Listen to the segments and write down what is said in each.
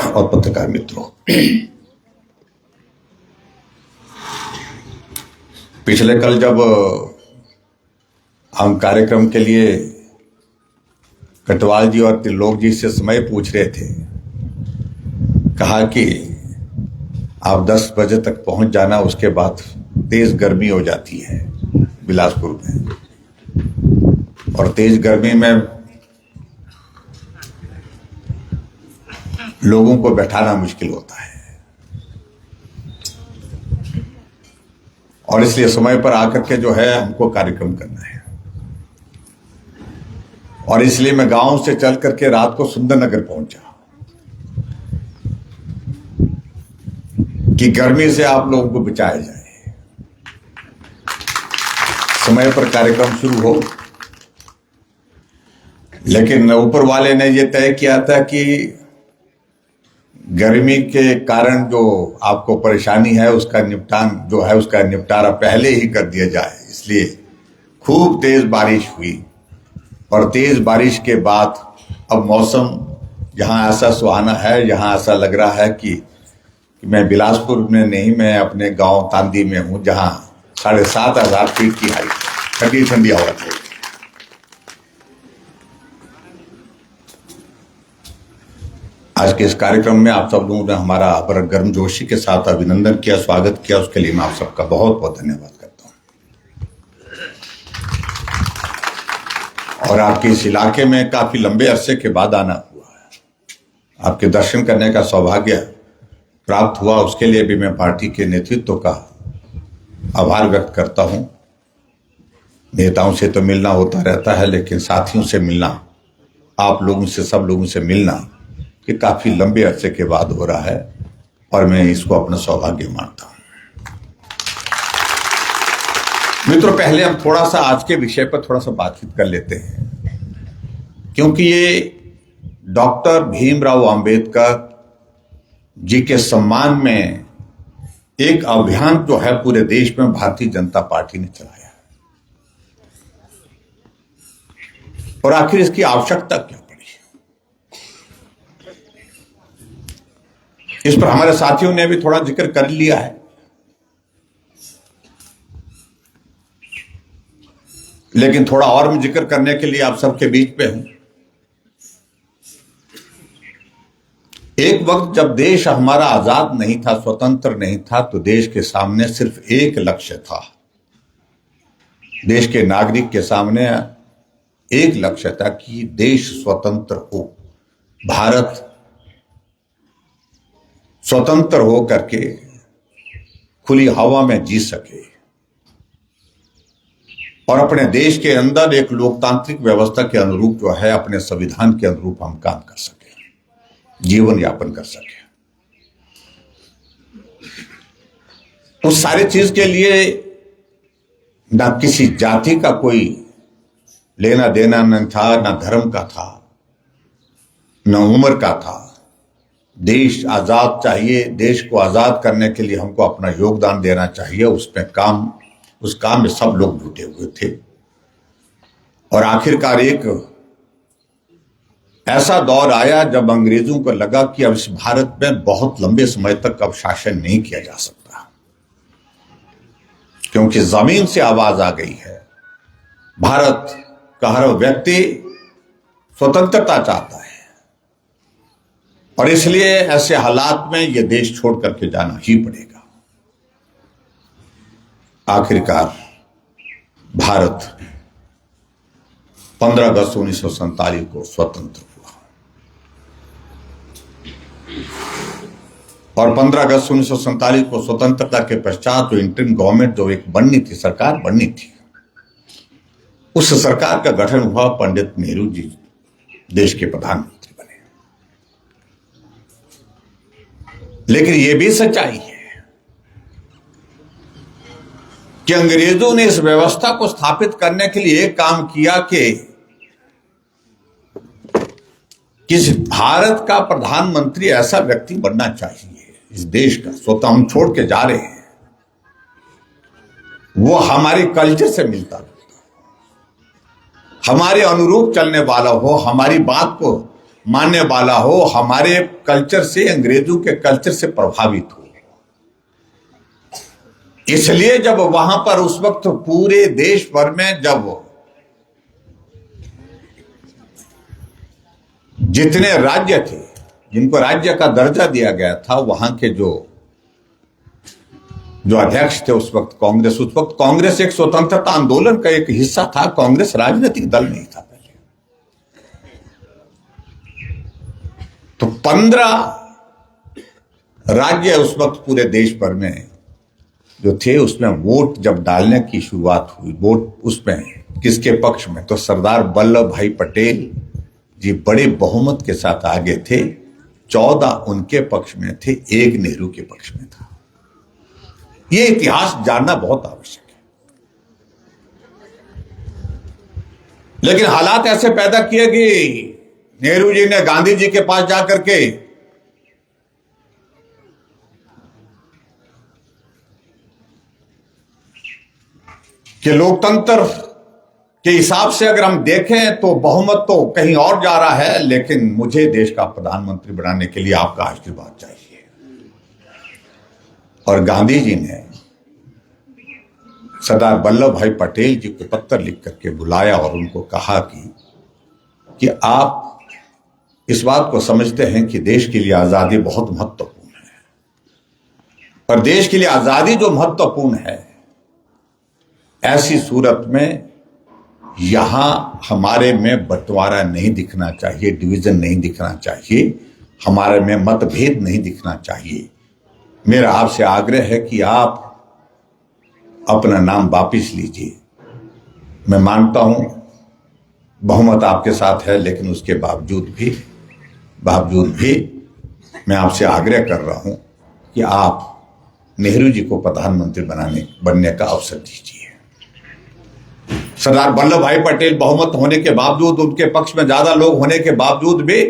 और पत्रकार मित्रों, पिछले कल जब हम कार्यक्रम के लिए कटवाल जी और त्रिलोक जी से समय पूछ रहे थे, कहा कि आप 10 बजे तक पहुंच जाना, उसके बाद तेज गर्मी हो जाती है बिलासपुर में, और तेज गर्मी में लोगों को बैठाना मुश्किल होता है, और इसलिए समय पर आकर के जो है हमको कार्यक्रम करना है। और इसलिए मैं गांव से चल करके रात को सुंदरनगर पहुंचा कि गर्मी से आप लोगों को बचाया जाए, समय पर कार्यक्रम शुरू हो। लेकिन ऊपर वाले ने यह तय किया था कि गर्मी के कारण जो आपको परेशानी है उसका निपटारा पहले ही कर दिया जाए। इसलिए खूब तेज बारिश हुई, और तेज बारिश के बाद अब मौसम जहां ऐसा सुहाना है, जहां ऐसा लग रहा है कि मैं बिलासपुर में नहीं, मैं अपने गांव तांदी में हूं, जहां 7,500 फीट की हाइट, ठंडी ठंडी हवा चल रही है। आज के इस कार्यक्रम में आप सब लोगों ने हमारा बड़ा गर्मजोशी के साथ अभिनंदन किया, स्वागत किया, उसके लिए मैं आप सबका बहुत बहुत धन्यवाद करता हूं। और आपके इस इलाके में काफी लंबे अरसे के बाद आना हुआ है, आपके दर्शन करने का सौभाग्य प्राप्त हुआ, उसके लिए भी मैं पार्टी के नेतृत्व का आभार व्यक्त करता हूं। नेताओं से तो मिलना होता रहता है, लेकिन साथियों से मिलना, आप लोगों से, सब लोगों से मिलना, कि काफी लंबे अरसे के बाद हो रहा है, और मैं इसको अपना सौभाग्य मानता हूं। मित्रों, पहले हम थोड़ा सा आज के विषय पर थोड़ा सा बातचीत कर लेते हैं, क्योंकि ये डॉक्टर भीमराव अंबेडकर जी के सम्मान में एक अभियान जो है पूरे देश में भारतीय जनता पार्टी ने चलाया है। और आखिर इसकी आवश्यकता क्या पड़ी, इस पर हमारे साथियों ने भी थोड़ा जिक्र कर लिया है। लेकिन थोड़ा और मैं जिक्र करने के लिए आप सबके बीच पे हूं। एक वक्त जब देश हमारा आजाद नहीं था, स्वतंत्र नहीं था, तो देश के सामने सिर्फ एक लक्ष्य था। देश के नागरिक के सामने एक लक्ष्य था कि देश स्वतंत्र हो, भारत स्वतंत्र हो करके खुली हवा में जी सके, और अपने देश के अंदर एक लोकतांत्रिक व्यवस्था के अनुरूप जो है, अपने संविधान के अनुरूप हम काम कर सके, जीवन यापन कर सके। उस सारी चीज के लिए ना किसी जाति का कोई लेना देना न था, ना धर्म का था, न उम्र का था। देश आजाद चाहिए, देश को आजाद करने के लिए हमको अपना योगदान देना चाहिए। उस काम में सब लोग जुटे हुए थे, और आखिरकार एक ऐसा दौर आया जब अंग्रेजों को लगा कि अब इस भारत में बहुत लंबे समय तक अब शासन नहीं किया जा सकता, क्योंकि जमीन से आवाज आ गई है। भारत का हर व्यक्ति स्वतंत्रता चाहता है, और इसलिए ऐसे हालात में यह देश छोड़ करके जाना ही पड़ेगा। आखिरकार भारत 15 अगस्त 1947 को स्वतंत्र हुआ, और 15 अगस्त 1947 को स्वतंत्रता के पश्चात जो इंटरिम गवर्नमेंट जो एक बननी थी, सरकार बननी थी, उस सरकार का गठन हुआ। पंडित नेहरू जी देश के प्रधानमंत्री बने। लेकिन यह भी सच्चाई है कि अंग्रेजों ने इस व्यवस्था को स्थापित करने के लिए एक काम किया कि किस भारत का प्रधानमंत्री ऐसा व्यक्ति बनना चाहिए, इस देश का स्वतः हम छोड़ के जा रहे हैं, वो हमारे कल्चर से मिलता जुलता, हमारे अनुरूप चलने वाला हो, हमारी बात को मानने वाला हो, हमारे कल्चर से, अंग्रेजों के कल्चर से प्रभावित हो। इसलिए जब वहां पर उस वक्त पूरे देश भर में जब जितने राज्य थे जिनको राज्य का दर्जा दिया गया था, वहां के जो अध्यक्ष थे उस वक्त कांग्रेस एक स्वतंत्रता आंदोलन का एक हिस्सा था। कांग्रेस राजनीतिक दल नहीं था पहले। तो 15 राज्य उस वक्त पूरे देश भर में जो थे, उसमें वोट जब डालने की शुरुआत हुई, वोट उसमें किसके पक्ष में, तो सरदार वल्लभ भाई पटेल जी बड़े बहुमत के साथ आगे थे। 14 उनके पक्ष में थे, 1 नेहरू के पक्ष में था। यह इतिहास जानना बहुत आवश्यक है। लेकिन हालात ऐसे पैदा किए कि नेहरू जी ने गांधी जी के पास जाकर के कि लोकतंत्र के हिसाब से अगर हम देखें तो बहुमत तो कहीं और जा रहा है, लेकिन मुझे देश का प्रधानमंत्री बनाने के लिए आपका आशीर्वाद चाहिए। और गांधी जी ने सरदार वल्लभ भाई पटेल जी को पत्र लिख करके बुलाया और उनको कहा कि आप इस बात को समझते हैं कि देश के लिए आजादी बहुत महत्वपूर्ण है, और देश के लिए आजादी जो महत्वपूर्ण है, ऐसी सूरत में यहां हमारे में बंटवारा नहीं दिखना चाहिए, डिवीजन नहीं दिखना चाहिए, हमारे में मतभेद नहीं दिखना चाहिए। मेरा आपसे आग्रह है कि आप अपना नाम वापिस लीजिए। मैं मानता हूं बहुमत आपके साथ है, लेकिन उसके बावजूद भी मैं आपसे आग्रह कर रहा हूं कि आप नेहरू जी को प्रधानमंत्री बनने का अवसर दीजिए। सरदार वल्लभ भाई पटेल बहुमत होने के बावजूद, उनके पक्ष में ज्यादा लोग होने के बावजूद भी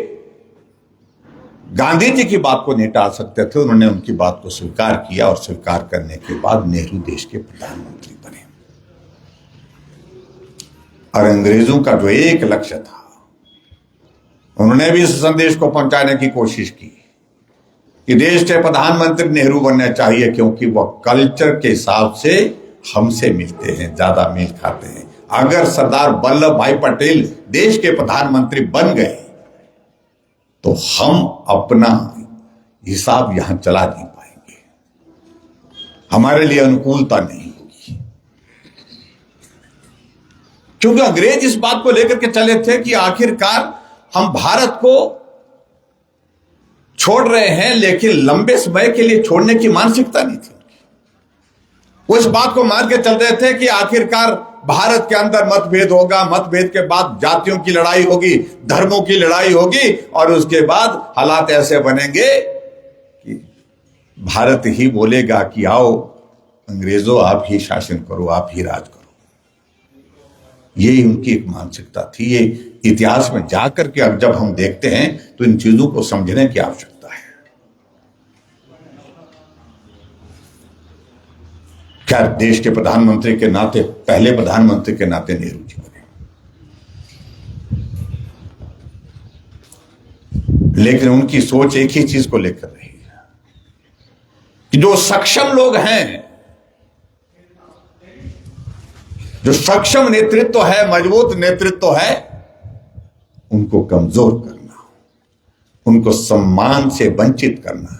गांधी जी की बात को नहीं टाल सकते थे। उन्होंने उनकी बात को स्वीकार किया और स्वीकार करने के बाद नेहरू देश के प्रधानमंत्री बने। और अंग्रेजों का जो एक लक्ष्य था, उन्होंने भी इस संदेश को पहुंचाने की कोशिश की कि देश के प्रधानमंत्री नेहरू बनना चाहिए, क्योंकि वह कल्चर के हिसाब से हमसे मिलते हैं, ज्यादा मेल खाते हैं। अगर सरदार वल्लभ भाई पटेल देश के प्रधानमंत्री बन गए तो हम अपना हिसाब यहां चला नहीं पाएंगे, हमारे लिए अनुकूलता नहीं होगी। क्योंकि अंग्रेज इस बात को लेकर के चले थे कि आखिरकार हम भारत को छोड़ रहे हैं, लेकिन लंबे समय के लिए छोड़ने की मानसिकता नहीं थी। वो इस बात को मान के चल रहे थे कि आखिरकार भारत के अंदर मतभेद होगा, मतभेद के बाद जातियों की लड़ाई होगी, धर्मों की लड़ाई होगी, और उसके बाद हालात ऐसे बनेंगे कि भारत ही बोलेगा कि आओ अंग्रेजों, आप ही शासन करो, आप ही राज करो। यही उनकी एक मानसिकता थी। ये इतिहास में जाकर के अब जब हम देखते हैं तो इन चीजों को समझने की आवश्यकता है। खैर, देश के प्रधानमंत्री के नाते, पहले प्रधानमंत्री के नाते नेहरू जी बने, लेकिन उनकी सोच एक ही चीज को लेकर रही है कि जो सक्षम लोग हैं, जो सक्षम नेतृत्व है, मजबूत नेतृत्व है, उनको कमजोर करना, उनको सम्मान से वंचित करना,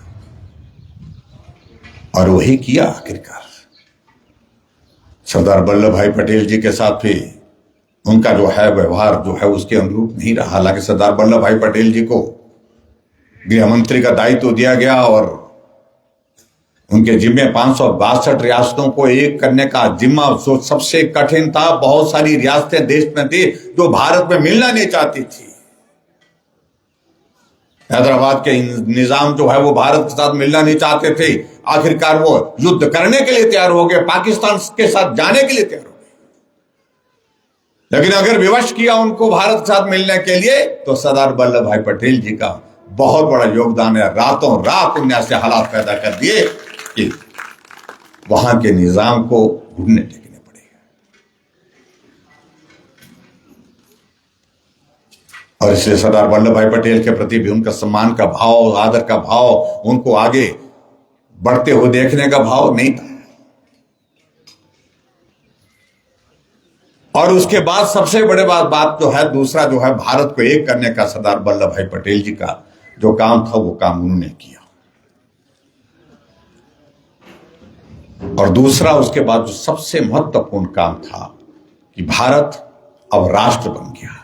और वही किया आखिरकार। सरदार वल्लभ भाई पटेल जी के साथ भी उनका जो है व्यवहार जो है उसके अनुरूप नहीं रहा। हालांकि सरदार वल्लभ भाई पटेल जी को गृह मंत्री का दायित्व दिया गया और उनके जिम्मे 562 रियासतों को एक करने का जिम्मा सबसे कठिन था। बहुत सारी रियासतें देश में थी जो भारत में मिलना नहीं चाहती थी। हैदराबाद के निजाम जो है वो भारत के साथ मिलना नहीं चाहते थे। आखिरकार वो युद्ध करने के लिए तैयार हो गए, पाकिस्तान के साथ जाने के लिए तैयार हो गए। लेकिन अगर विवश किया उनको भारत के साथ मिलने के लिए, तो सरदार वल्लभ भाई पटेल जी का बहुत बड़ा योगदान है। रातों रात उन्होंने ऐसे हालात पैदा कर दिए कि वहां के निजाम को घुटने टेकने पड़े। और इसलिए सरदार वल्लभ भाई पटेल के प्रति भी उनका सम्मान का भाव, आदर का भाव, उनको आगे बढ़ते हुए देखने का भाव नहीं था। और उसके बाद सबसे बड़े बात जो है, दूसरा जो है, भारत को एक करने का सरदार वल्लभ भाई पटेल जी का जो काम था वो काम उन्होंने किया। और दूसरा उसके बाद जो सबसे महत्वपूर्ण काम था कि भारत अब राष्ट्र बन गया।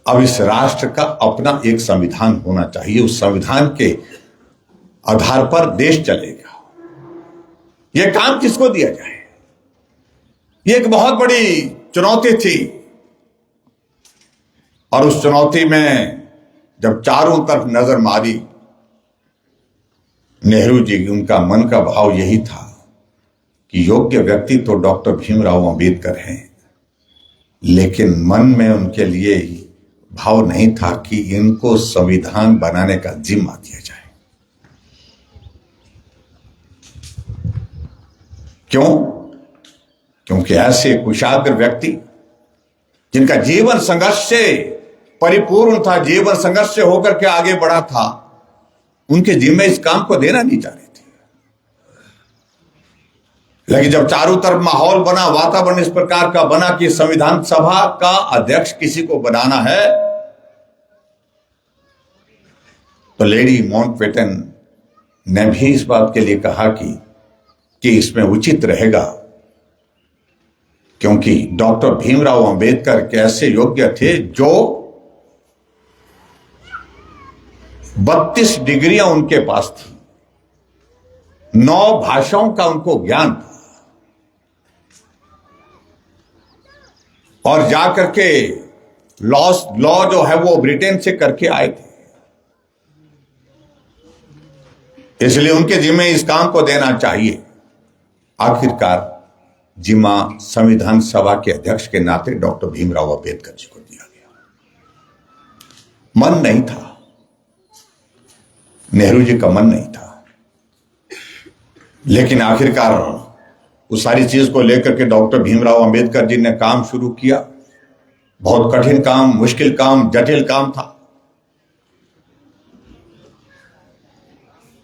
अब इस राष्ट्र का अपना एक संविधान होना चाहिए, उस संविधान के आधार पर देश चलेगा। यह काम किसको दिया जाए? ये एक बहुत बड़ी चुनौती थी। और उस चुनौती में जब चारों तरफ नजर मारी, नेहरू जी, उनका मन का भाव यही था कि योग्य व्यक्ति तो डॉक्टर भीमराव अंबेडकर हैं, लेकिन मन में उनके लिए भाव नहीं था कि इनको संविधान बनाने का जिम्मा दिया जाए। क्यों? क्योंकि ऐसे कुशाग्र व्यक्ति जिनका जीवन संघर्ष से परिपूर्ण था, जीवन संघर्ष से होकर के आगे बढ़ा था, उनके जिम्मे इस काम को देना नहीं चाह रहे थे। लेकिन जब चारों तरफ माहौल बना, वातावरण इस प्रकार का बना कि संविधान सभा का अध्यक्ष किसी को बनाना है, तो लेडी माउंटबेटन ने भी इस बात के लिए कहा कि इसमें उचित रहेगा, क्योंकि डॉक्टर भीमराव अंबेडकर कैसे योग्य थे जो 32 डिग्रियां उनके पास थी, 9 भाषाओं का उनको ज्ञान था, और जाकर के लॉ जो है वो ब्रिटेन से करके आए थे। इसलिए उनके जिम्मे इस काम को देना चाहिए। आखिरकार जिम्मा संविधान सभा के अध्यक्ष के नाते डॉक्टर भीमराव अंबेडकर जी को दिया गया। मन नहीं था, नेहरू जी का मन नहीं था, लेकिन आखिरकार उस सारी चीज को लेकर के डॉक्टर भीमराव अंबेडकर जी ने काम शुरू किया। बहुत कठिन काम, मुश्किल काम, जटिल काम था।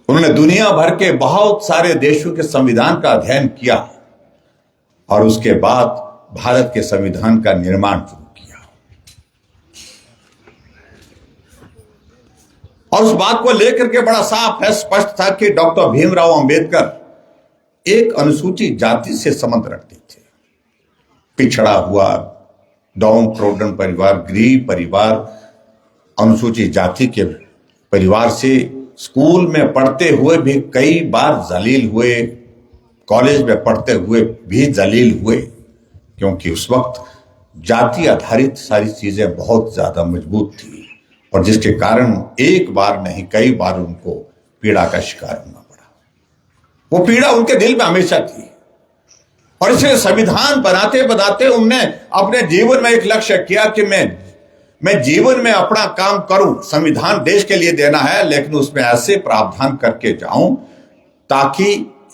उन्होंने दुनिया भर के बहुत सारे देशों के संविधान का अध्ययन किया और उसके बाद भारत के संविधान का निर्माण शुरू किया। और उस बात को लेकर के बड़ा साफ है, स्पष्ट था कि डॉक्टर भीमराव अंबेडकर एक अनुसूचित जाति से संबंध रखते थे। पिछड़ा हुआ, डाउन ट्रोडन परिवार, गरीब परिवार, अनुसूचित जाति के परिवार से स्कूल में पढ़ते हुए भी कई बार जलील हुए, कॉलेज में पढ़ते हुए भी जलील हुए, क्योंकि उस वक्त जाति आधारित सारी चीजें बहुत ज्यादा मजबूत थी और जिसके कारण एक बार नहीं कई बार उनको पीड़ा का शिकार होना पड़ा। वो पीड़ा उनके दिल में हमेशा थी और इसलिए संविधान बनाते बनाते उनने अपने जीवन में एक लक्ष्य किया कि मैं जीवन में अपना काम करूं, संविधान देश के लिए देना है, लेकिन उसमें ऐसे प्रावधान करके जाऊं ताकि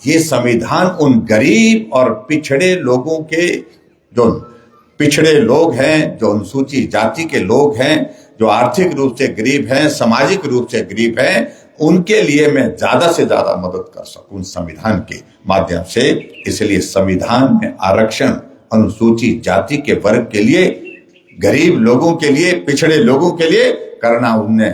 ये संविधान उन गरीब और पिछड़े लोगों के, जो पिछड़े लोग हैं, जो अनुसूचित जाति के लोग हैं, जो आर्थिक रूप से गरीब हैं, सामाजिक रूप से गरीब हैं, उनके लिए मैं ज्यादा से ज्यादा मदद कर सकूं संविधान के माध्यम से। इसलिए संविधान में आरक्षण अनुसूचित जाति के वर्ग के लिए, गरीब लोगों के लिए, पिछड़े लोगों के लिए करना उनने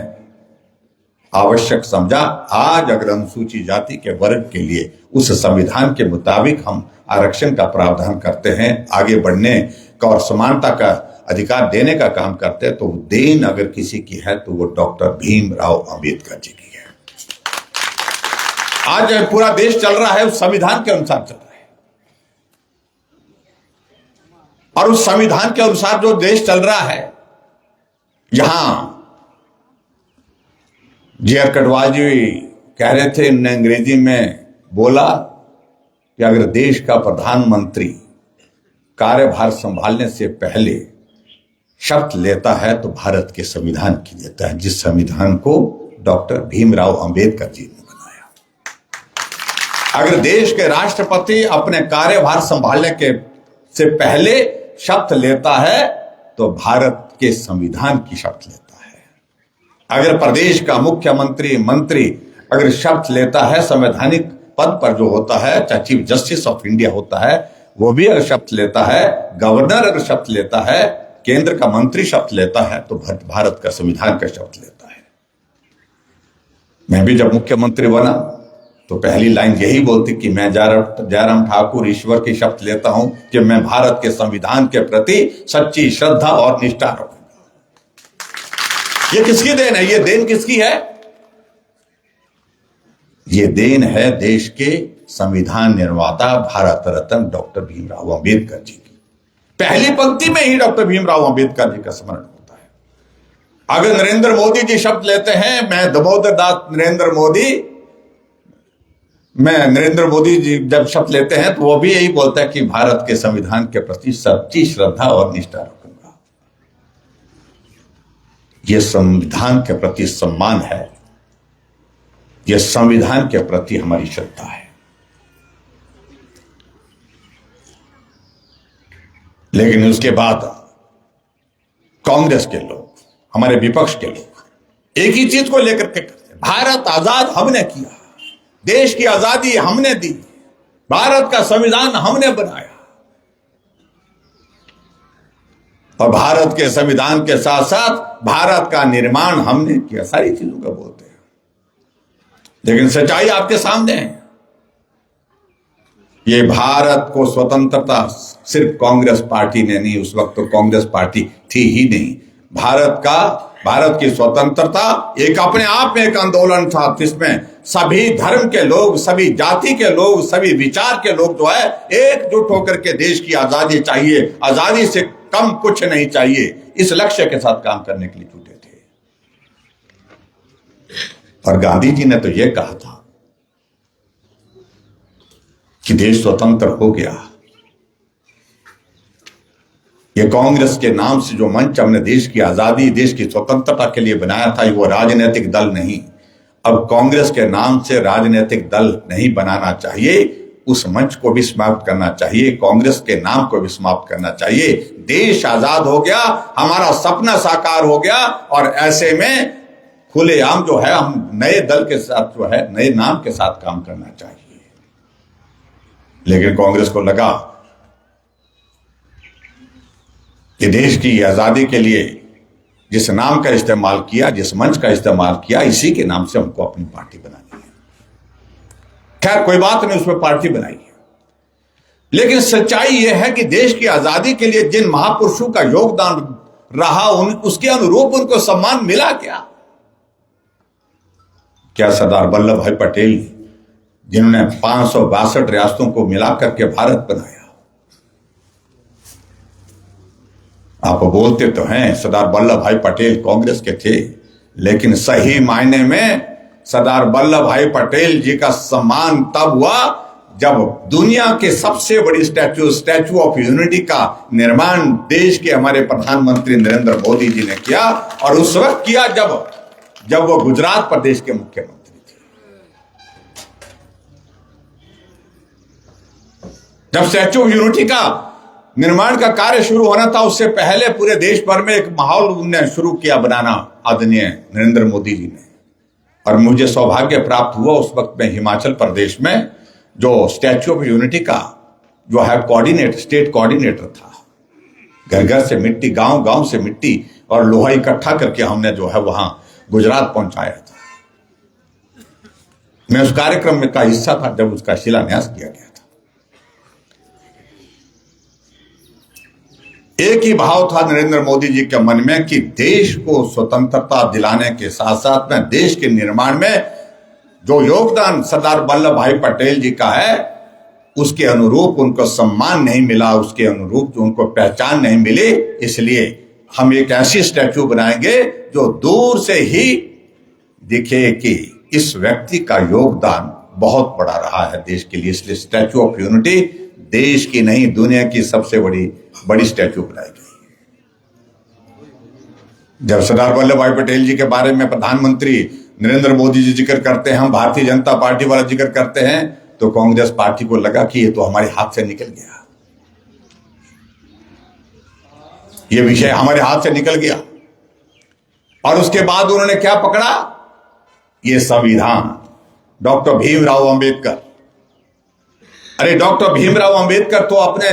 आवश्यक समझा। आज अगर अनुसूचित जाति के वर्ग के लिए उस संविधान के मुताबिक हम आरक्षण का प्रावधान करते हैं, आगे बढ़ने का और समानता का अधिकार देने का काम करते हैं, तो देन अगर किसी की है तो वो डॉक्टर भीमराव अंबेडकर जी की है। आज पूरा देश चल रहा है उस संविधान के अनुसार चल रहा है, और उस संविधान के अनुसार जो देश चल रहा है, यहां जी.आर. कटवाल जी कह रहे थे, उन्होंने अंग्रेजी में बोला कि अगर देश का प्रधानमंत्री कार्यभार संभालने से पहले शपथ लेता है तो भारत के संविधान की लेता है, जिस संविधान को डॉक्टर भीमराव अंबेडकर जी ने बनाया। अगर देश के राष्ट्रपति अपने कार्यभार संभालने के से पहले शपथ लेता है तो भारत के संविधान की शपथ लेता है। अगर प्रदेश का मुख्यमंत्री मंत्री अगर शपथ लेता है, संवैधानिक पद पर जो होता है, चाहे चीफ जस्टिस ऑफ इंडिया होता है, वो भी अगर शपथ लेता है, गवर्नर अगर शपथ लेता है, केंद्र का मंत्री शपथ लेता है, तो भारत का संविधान का शपथ लेता है। मैं भी जब मुख्यमंत्री बना तो पहली लाइन यही बोलती कि मैं जयराम ठाकुर ईश्वर की शपथ लेता हूं कि मैं भारत के संविधान के प्रति सच्ची श्रद्धा और निष्ठा रखूंगा। ये किसकी देन है? ये देन किसकी है? ये देन है देश के संविधान निर्माता भारत रत्न डॉक्टर भीमराव अंबेडकर जी की। पहली पंक्ति में ही डॉक्टर भीमराव अंबेडकर जी का स्मरण होता है। अगर नरेंद्र मोदी जी शपथ लेते हैं, मैं दामोदर दास नरेंद्र मोदी जी जब शपथ लेते हैं तो वो भी यही बोलता है कि भारत के संविधान के प्रति सच्ची श्रद्धा और निष्ठा रखूंगा। यह संविधान के प्रति सम्मान है, यह संविधान के प्रति हमारी श्रद्धा है। लेकिन उसके बाद कांग्रेस के लोग, हमारे विपक्ष के लोग एक ही चीज को लेकर के करते हैं, भारत आजाद हमने किया, देश की आजादी हमने दी, भारत का संविधान हमने बनाया, और भारत के संविधान के साथ साथ भारत का निर्माण हमने किया। सारी चीजों का बोलते हैं, लेकिन सच्चाई आपके सामने है। ये भारत को स्वतंत्रता सिर्फ कांग्रेस पार्टी ने नहीं, उस वक्त तो कांग्रेस पार्टी थी ही नहीं। भारत की स्वतंत्रता एक अपने आप में एक आंदोलन था, जिसमें सभी धर्म के लोग, सभी जाति के लोग, सभी विचार के लोग जो है एकजुट होकर के देश की आजादी चाहिए, आजादी से कम कुछ नहीं चाहिए, इस लक्ष्य के साथ काम करने के लिए जुटे थे। और गांधी जी ने तो यह कहा था कि देश स्वतंत्र हो गया। ये कांग्रेस के नाम से जो मंच हमने देश की आजादी, देश की स्वतंत्रता के लिए बनाया था, वो राजनीतिक दल नहीं। अब कांग्रेस के नाम से राजनीतिक दल नहीं बनाना चाहिए, उस मंच को भी समाप्त करना चाहिए, कांग्रेस के नाम को भी समाप्त करना चाहिए। देश आजाद हो गया, हमारा सपना साकार हो गया, और ऐसे में खुलेआम जो है हम नए दल के साथ जो है नए नाम के साथ काम करना चाहिए। लेकिन कांग्रेस को लगा कि देश की आजादी के लिए जिस नाम का इस्तेमाल किया, जिस मंच का इस्तेमाल किया, इसी के नाम से हमको अपनी पार्टी बनानी है। खैर कोई बात नहीं, उसमें पार्टी बनाई है। लेकिन सच्चाई यह है कि देश की आजादी के लिए जिन महापुरुषों का योगदान रहा, उसके अनुरूप उनको सम्मान मिला क्या सरदार वल्लभ भाई पटेल जिन्होंने 562 रियासतों को मिलाकर के भारत बनाया। आप बोलते तो हैं सरदार वल्लभ भाई पटेल कांग्रेस के थे, लेकिन सही मायने में सरदार वल्लभ भाई पटेल जी का सम्मान तब हुआ जब दुनिया के सबसे बड़ी स्टैचू ऑफ यूनिटी का निर्माण देश के हमारे प्रधानमंत्री नरेंद्र मोदी जी ने किया, और उस वक्त किया जब वो गुजरात प्रदेश के मुख्यमंत्री थे। जब स्टैचू ऑफ यूनिटी का निर्माण का कार्य शुरू होना था, उससे पहले पूरे देश भर में एक माहौल उन्होंने शुरू किया बनाना, आदरणीय नरेंद्र मोदी जी ने। और मुझे सौभाग्य प्राप्त हुआ उस वक्त में हिमाचल प्रदेश में जो स्टैच्यू ऑफ यूनिटी का जो है स्टेट कोऑर्डिनेटर था। घर घर से मिट्टी, गांव गांव से मिट्टी और लोहा इकट्ठा करके हमने जो है वहां गुजरात पहुंचाया था। मैं उस कार्यक्रम में का हिस्सा था जब उसका शिलान्यास किया गया था। एक ही भाव था नरेंद्र मोदी जी के मन में कि देश को स्वतंत्रता दिलाने के साथ साथ में देश के निर्माण में जो योगदान सरदार वल्लभ भाई पटेल जी का है, उसके अनुरूप उनको सम्मान नहीं मिला, उसके अनुरूप जो उनको पहचान नहीं मिली। इसलिए हम एक ऐसी स्टैच्यू बनाएंगे जो दूर से ही दिखे कि इस व्यक्ति का योगदान बहुत बड़ा रहा है देश के लिए। इसलिए स्टैच्यू ऑफ यूनिटी देश की नहीं, दुनिया की सबसे बड़ी स्टैच्यू बनाई गई। जब सरदार वल्लभ भाई पटेल जी के बारे में प्रधानमंत्री नरेंद्र मोदी जी जिक्र करते हैं, हम भारतीय जनता पार्टी वाला जिक्र करते हैं, तो कांग्रेस पार्टी को लगा कि ये तो हमारे हाथ से निकल गया। ये विषय हमारे हाथ से निकल गया। और उसके बाद उन्होंने क्या पकड़ा? ये संविधान, डॉक्टर भीमराव अंबेडकर। अरे डॉक्टर भीमराव अंबेडकर तो अपने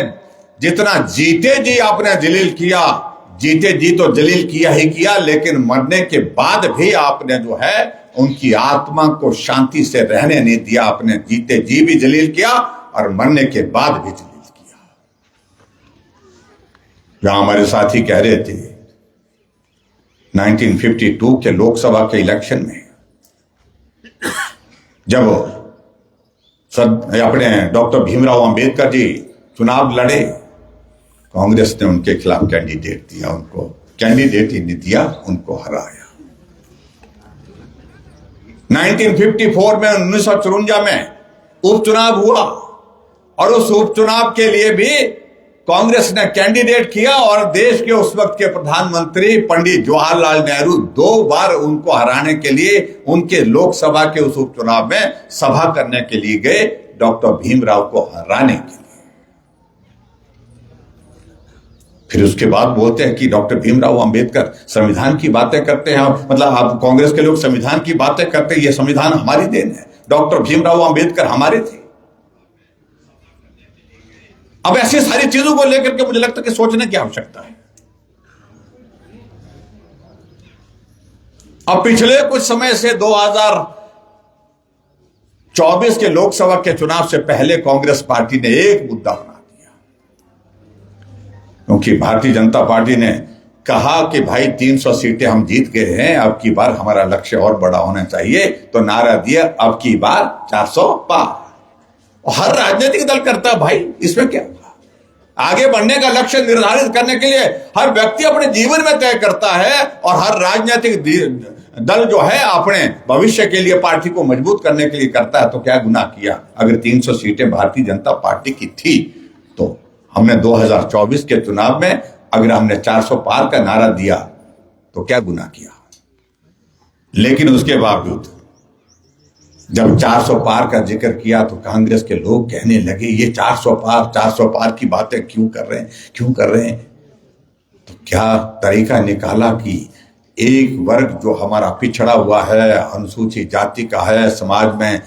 जितना जीते जी आपने जलील किया, जीते जी तो जलील किया ही किया, लेकिन मरने के बाद भी आपने जो है उनकी आत्मा को शांति से रहने नहीं दिया। आपने जीते जी भी जलील किया और मरने के बाद भी जलील किया। जहां हमारे साथी कह रहे थे 1952 के लोकसभा के इलेक्शन में जब अपने डॉक्टर भीमराव अंबेडकर जी चुनाव लड़े, कांग्रेस ने उनके खिलाफ कैंडिडेट दिया, उनको कैंडिडेट ही नहीं दिया, उनको हराया। 1954 में 1954 में उपचुनाव हुआ और उस उपचुनाव के लिए भी कांग्रेस ने कैंडिडेट किया और देश के उस वक्त के प्रधानमंत्री पंडित जवाहरलाल नेहरू 2 बार उनको हराने के लिए उनके लोकसभा के उस उपचुनाव में सभा करने के लिए गए, डॉक्टर भीमराव को हराने के लिए। फिर उसके बाद बोलते हैं कि डॉक्टर भीमराव अंबेडकर संविधान की बातें करते हैं, मतलब आप कांग्रेस के लोग संविधान की बातें करते हैं, ये संविधान हमारी देन है, डॉक्टर भीमराव अंबेडकर हमारे थे। अब ऐसी सारी चीजों को लेकर के मुझे लगता है कि सोचने की आवश्यकता है। अब पिछले कुछ समय से 2024 के लोकसभा के चुनाव से पहले कांग्रेस पार्टी ने एक मुद्दा बना दिया, क्योंकि भारतीय जनता पार्टी ने कहा कि भाई 300 सीटें हम जीत गए हैं, अब की बार हमारा लक्ष्य और बड़ा होना चाहिए, तो नारा दिया अब की बार 400 पार। और हर राजनीतिक दल करता है भाई, इसमें क्या? आगे बढ़ने का लक्ष्य निर्धारित करने के लिए हर व्यक्ति अपने जीवन में तय करता है और हर राजनीतिक दल जो है अपने भविष्य के लिए पार्टी को मजबूत करने के लिए करता है। तो क्या गुनाह किया? अगर 300 सीटें भारतीय जनता पार्टी की थी तो हमने 2024 के चुनाव में अगर हमने 400 पार का नारा दिया तो क्या गुनाह किया? लेकिन उसके बावजूद जब 400 पार का जिक्र किया तो कांग्रेस के लोग कहने लगे ये 400 पार की बातें क्यों कर रहे हैं? तो क्या तरीका निकाला कि एक वर्ग जो हमारा पिछड़ा हुआ है, अनुसूचित जाति का है, समाज में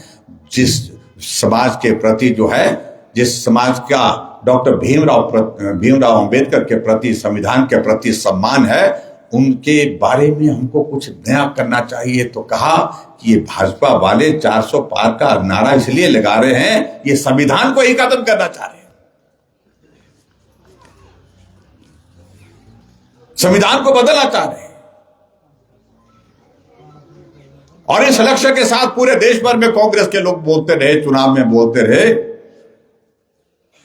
जिस समाज के प्रति जो है, जिस समाज का डॉक्टर भीमराव अंबेडकर के प्रति, संविधान के प्रति सम्मान है, उनके बारे में हमको कुछ नया करना चाहिए। तो कहा कि ये भाजपा वाले 400 पार का नारा इसलिए लगा रहे हैं, ये संविधान को ही खत्म करना चाह रहे हैं, संविधान को बदलना चाह रहे हैं। और इस लक्ष्य के साथ पूरे देश भर में कांग्रेस के लोग बोलते रहे, चुनाव में बोलते रहे,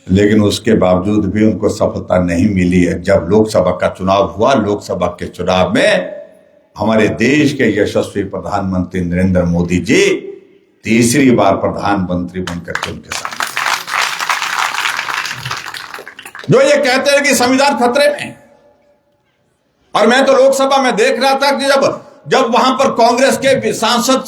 लेकिन उसके बावजूद भी उनको सफलता नहीं मिली है। जब लोकसभा का चुनाव हुआ, लोकसभा के चुनाव में हमारे देश के यशस्वी प्रधानमंत्री नरेंद्र मोदी जी तीसरी बार प्रधानमंत्री बनकर के उनके सामने जो ये कहते हैं कि संविधान खतरे में। और मैं तो लोकसभा में देख रहा था कि जब वहां पर कांग्रेस के सांसद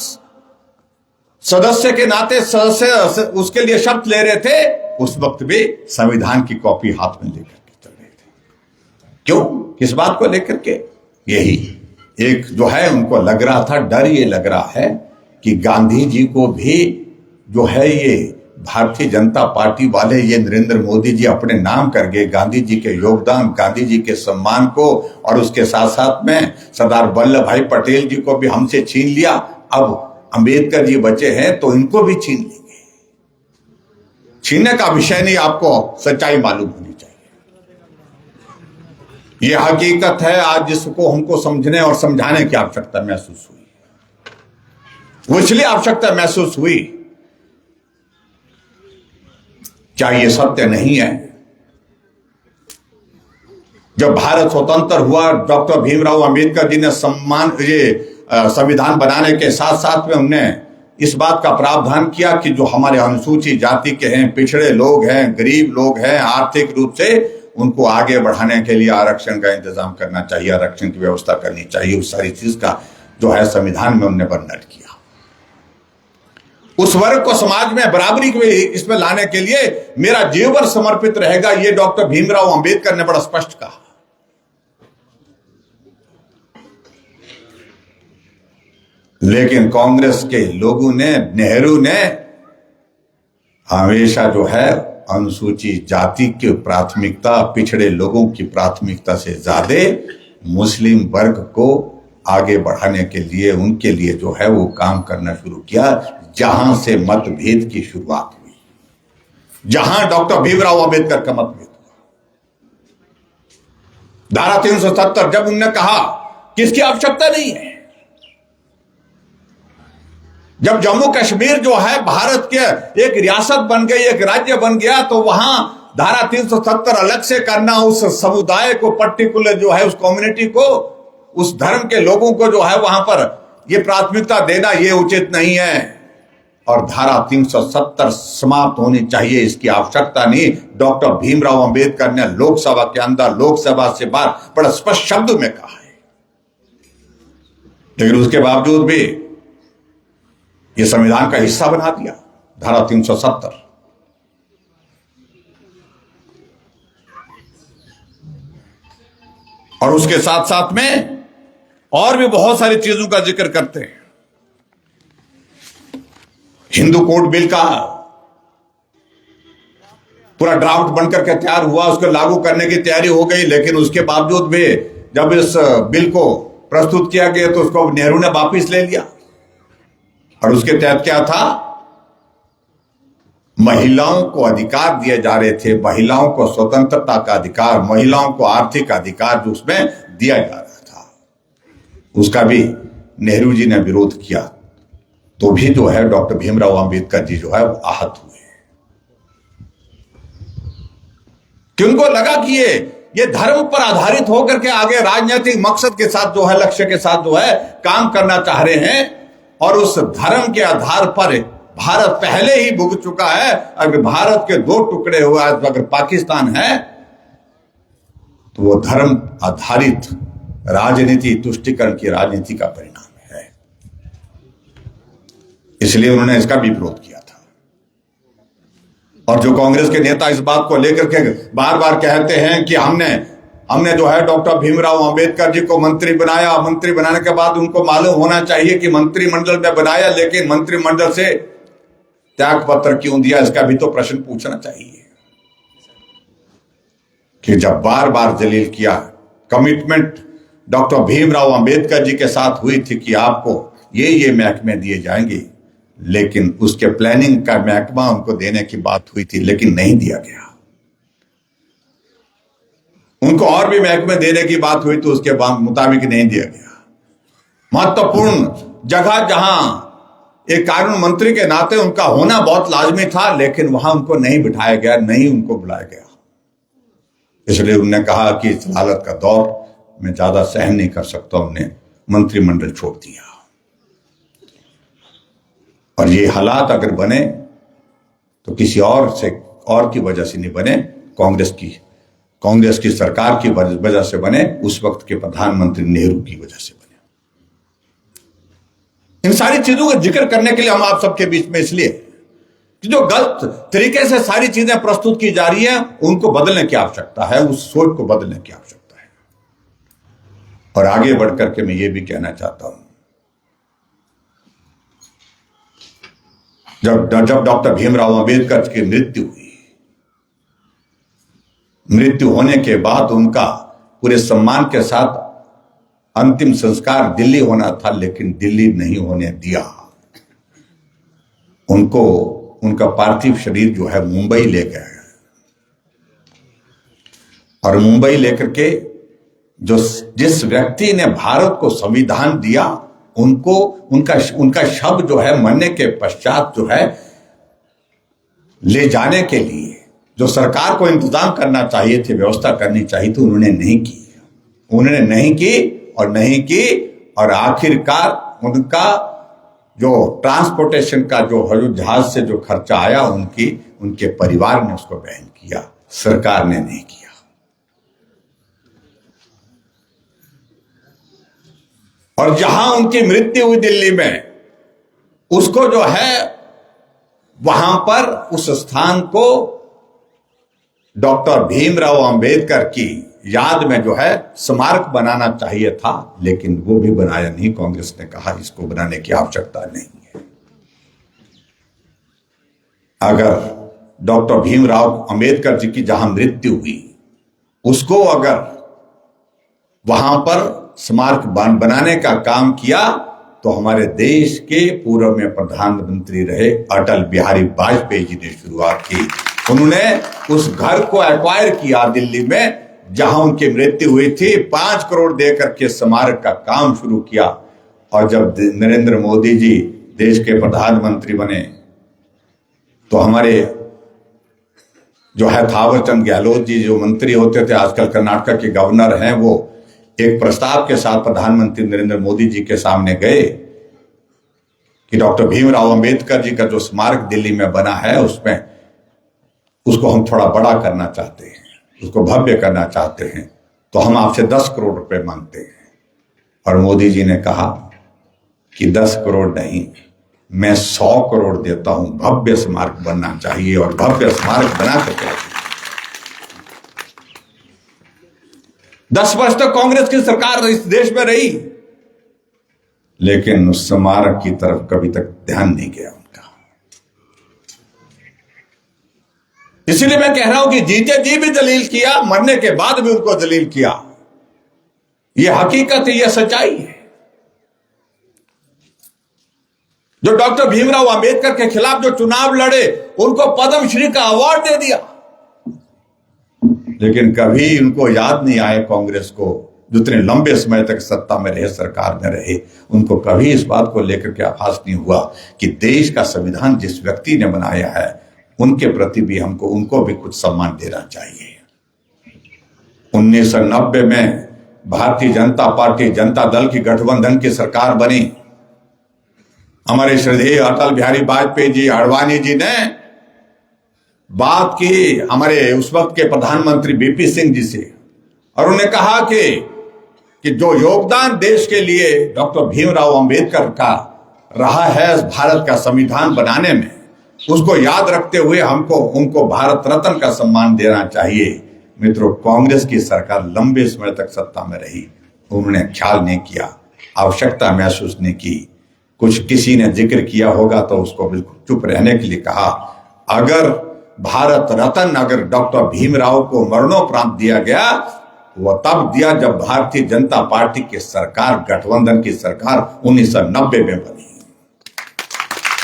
सदस्य के नाते सदस्य उसके लिए शपथ ले रहे थे, उस वक्त भी संविधान की कॉपी हाथ में लेकर के चल रहे थे। क्यों? किस बात को लेकर के? यही एक जो है उनको लग रहा था, डर ये लग रहा है कि गांधी जी को भी जो है ये भारतीय जनता पार्टी वाले, ये नरेंद्र मोदी जी अपने नाम कर गए, गांधी जी के योगदान, गांधी जी के सम्मान को, और उसके साथ साथ में सरदार वल्लभ भाई पटेल जी को भी हमसे छीन लिया। अब अंबेडकर जी बचे हैं तो इनको भी छीन लेंगे। छीनने का विषय नहीं, आपको सच्चाई मालूम होनी चाहिए। यह हकीकत है आज जिसको हमको समझने और समझाने की आवश्यकता महसूस हुई। वो इसलिए आवश्यकता महसूस हुई, क्या ये सत्य नहीं है? जब भारत स्वतंत्र हुआ, डॉक्टर भीमराव अंबेडकर जी ने संविधान बनाने के साथ साथ में उन्होंने इस बात का प्रावधान किया कि जो हमारे अनुसूचित जाति के हैं, पिछड़े लोग हैं, गरीब लोग हैं, आर्थिक रूप से उनको आगे बढ़ाने के लिए आरक्षण का इंतजाम करना चाहिए, आरक्षण की व्यवस्था करनी चाहिए। उस सारी चीज का जो है संविधान में उन्होंने वर्णन किया। उस वर्ग को समाज में बराबरी के इसमें लाने के लिए मेरा जीवन समर्पित रहेगा, ये डॉक्टर भीमराव अंबेडकर ने बड़ा स्पष्ट कहा। लेकिन कांग्रेस के लोगों ने, नेहरू ने हमेशा जो है अनुसूचित जाति की प्राथमिकता, पिछड़े लोगों की प्राथमिकता से ज्यादा मुस्लिम वर्ग को आगे बढ़ाने के लिए, उनके लिए जो है वो काम करना शुरू किया। जहां से मतभेद की शुरुआत हुई, जहां डॉक्टर भीमराव अंबेडकर का मतभेद हुआ, धारा 370 जब उन्होंने कहा कि इसकी आवश्यकता नहीं है, जब जम्मू कश्मीर जो है भारत के एक रियासत बन गई, एक राज्य बन गया, तो वहां धारा 370 अलग से करना, उस समुदाय को, पर्टिकुलर जो है उस कम्युनिटी को, उस धर्म के लोगों को जो है वहां पर ये प्राथमिकता देना, ये उचित नहीं है। और धारा 370 समाप्त होनी चाहिए, इसकी आवश्यकता नहीं। डॉक्टर भीमराव अंबेडकर ने लोकसभा के अंदर, लोकसभा से बाहर बड़ा स्पष्ट शब्द में कहा है। लेकिन उसके बावजूद भी ये संविधान का हिस्सा बना दिया धारा 370। और उसके साथ साथ में और भी बहुत सारी चीजों का जिक्र करते हैं। हिंदू कोड बिल का पूरा ड्राफ्ट बनकर के तैयार हुआ, उसको लागू करने की तैयारी हो गई, लेकिन उसके बावजूद भी जब इस बिल को प्रस्तुत किया गया तो उसको नेहरू ने वापस ले लिया। और उसके तहत क्या था, महिलाओं को अधिकार दिए जा रहे थे, महिलाओं को स्वतंत्रता का अधिकार, महिलाओं को आर्थिक अधिकार जो उसमें दिया जा रहा था, उसका भी नेहरू जी ने विरोध किया। तो भी जो है डॉक्टर भीमराव अंबेडकर जी जो है वो आहत हुए, कि उनको लगा कि ये धर्म पर आधारित होकर के आगे राजनीतिक मकसद के साथ जो है, लक्ष्य के साथ जो है काम करना चाह रहे हैं। और उस धर्म के आधार पर भारत पहले ही भुग चुका है। अगर भारत के दो टुकड़े हुआ, अगर पाकिस्तान है, तो वो धर्म आधारित राजनीति, तुष्टीकरण की राजनीति का परिणाम है। इसलिए उन्होंने इसका भी विरोध किया था। और जो कांग्रेस के नेता इस बात को लेकर के बार बार कहते हैं कि हमने जो है डॉक्टर भीमराव अंबेडकर जी को मंत्री बनाया, मंत्री बनाने के बाद उनको मालूम होना चाहिए कि मंत्रिमंडल में बनाया, लेकिन मंत्रिमंडल से त्याग पत्र क्यों दिया, इसका भी तो प्रश्न पूछना चाहिए। कि जब बार बार जलील किया, कमिटमेंट डॉक्टर भीमराव अंबेडकर जी के साथ हुई थी कि आपको ये महकमे दिए जाएंगे, लेकिन उसके प्लानिंग का महकमा उनको देने की बात हुई थी, लेकिन नहीं दिया गया। उनको और भी महकमे देने की बात हुई तो उसके मुताबिक नहीं दिया गया। महत्वपूर्ण जगह जहां एक कानून मंत्री के नाते उनका होना बहुत लाजमी था, लेकिन वहां उनको नहीं बिठाया गया, नहीं उनको बुलाया गया। इसलिए उन्होंने कहा कि इस हालत का दौर मैं ज्यादा सहन नहीं कर सकता, उन्होंने मंत्रिमंडल छोड़ दिया। और ये हालात अगर बने तो किसी और की वजह से नहीं बने, कांग्रेस की सरकार की वजह से बने, उस वक्त के प्रधानमंत्री नेहरू की वजह से बने। इन सारी चीजों का जिक्र करने के लिए हम आप सबके बीच में इसलिए कि जो गलत तरीके से सारी चीजें प्रस्तुत की जा रही हैं, उनको बदलने की आवश्यकता है, उस सोच को बदलने की आवश्यकता है। और आगे बढ़कर के मैं ये भी कहना चाहता हूं, जब डॉक्टर भीमराव अंबेडकर की मृत्यु होने के बाद उनका पूरे सम्मान के साथ अंतिम संस्कार दिल्ली होना था, लेकिन दिल्ली नहीं होने दिया। उनको उनका पार्थिव शरीर जो है मुंबई ले गए। और मुंबई लेकर के जिस व्यक्ति ने भारत को संविधान दिया, उनका शव जो है मरने के पश्चात जो है ले जाने के लिए जो सरकार को इंतजाम करना चाहिए थे, व्यवस्था करनी चाहिए थी, उन्होंने नहीं की। और आखिरकार उनका जो ट्रांसपोर्टेशन का जो जहाज से जो खर्चा आया, उनके परिवार ने उसको वहन किया, सरकार ने नहीं किया। और जहां उनकी मृत्यु हुई दिल्ली में, उसको जो है वहां पर उस स्थान को डॉक्टर भीमराव अंबेडकर की याद में जो है स्मारक बनाना चाहिए था, लेकिन वो भी बनाया नहीं। कांग्रेस ने कहा इसको बनाने की आवश्यकता नहीं है। अगर डॉक्टर भीमराव अंबेडकर जी की जहां मृत्यु हुई, उसको अगर वहां पर स्मारक बनाने का काम किया, तो हमारे देश के पूर्व में प्रधानमंत्री रहे अटल बिहारी वाजपेयी जी ने शुरुआत की। उन्होंने उस घर को एक्वायर किया दिल्ली में जहां उनकी मृत्यु हुई थी, 5 करोड़ देकर के स्मारक का काम शुरू किया। और जब नरेंद्र मोदी जी देश के प्रधानमंत्री बने, तो हमारे जो है थावरचंद गहलोत जी जो मंत्री होते थे, आजकल कर्नाटक के गवर्नर हैं, वो एक प्रस्ताव के साथ प्रधानमंत्री नरेंद्र मोदी जी के सामने गए कि डॉक्टर भीमराव अंबेडकर जी का जो स्मारक दिल्ली में बना है, उसमें उसको हम थोड़ा बड़ा करना चाहते हैं, उसको भव्य करना चाहते हैं, तो हम आपसे 10 करोड़ रुपए मांगते हैं। और मोदी जी ने कहा कि 10 करोड़ नहीं, मैं 100 करोड़ देता हूं, भव्य स्मारक बनना चाहिए। और भव्य स्मारक बना करके 10 वर्ष तक कांग्रेस की सरकार इस देश में रही, लेकिन उस स्मारक की तरफ कभी तक ध्यान नहीं गया उनका। इसलिए मैं कह रहा हूं कि जीते जी भी दलील किया, मरने के बाद भी उनको दलील किया। यह हकीकत है, यह सच्चाई है। जो डॉक्टर भीमराव अंबेडकर के खिलाफ जो चुनाव लड़े, उनको पद्मश्री का अवार्ड दे दिया, लेकिन कभी उनको याद नहीं आए कांग्रेस को, जितने लंबे समय तक सत्ता में रहे, सरकार में रहे, उनको कभी इस बात को लेकर के आभास नहीं हुआ कि देश का संविधान जिस व्यक्ति ने बनाया है, उनके प्रति भी हमको उनको भी कुछ सम्मान देना चाहिए। 1990 में भारतीय जनता पार्टी जनता दल की गठबंधन की सरकार बनी। हमारे श्रद्धेय अटल बिहारी वाजपेयी जी, आडवाणी जी ने बात की हमारे उस वक्त के प्रधानमंत्री बीपी सिंह जी से, और उन्होंने कहा कि जो योगदान देश के लिए डॉक्टर भीमराव अंबेडकर का रहा है भारत का संविधान बनाने में, उसको याद रखते हुए हमको उनको भारत रत्न का सम्मान देना चाहिए। मित्रों, कांग्रेस की सरकार लंबे समय तक सत्ता में रही, उन्होंने ख्याल नहीं किया, आवश्यकता महसूस नहीं की। कुछ किसी ने जिक्र किया होगा तो उसको बिल्कुल चुप रहने के लिए कहा। अगर भारत रत्न अगर डॉक्टर भीमराव को मरणोपरांत दिया गया, वो तब दिया जब भारतीय जनता पार्टी की सरकार, गठबंधन की सरकार 1990 में बनी।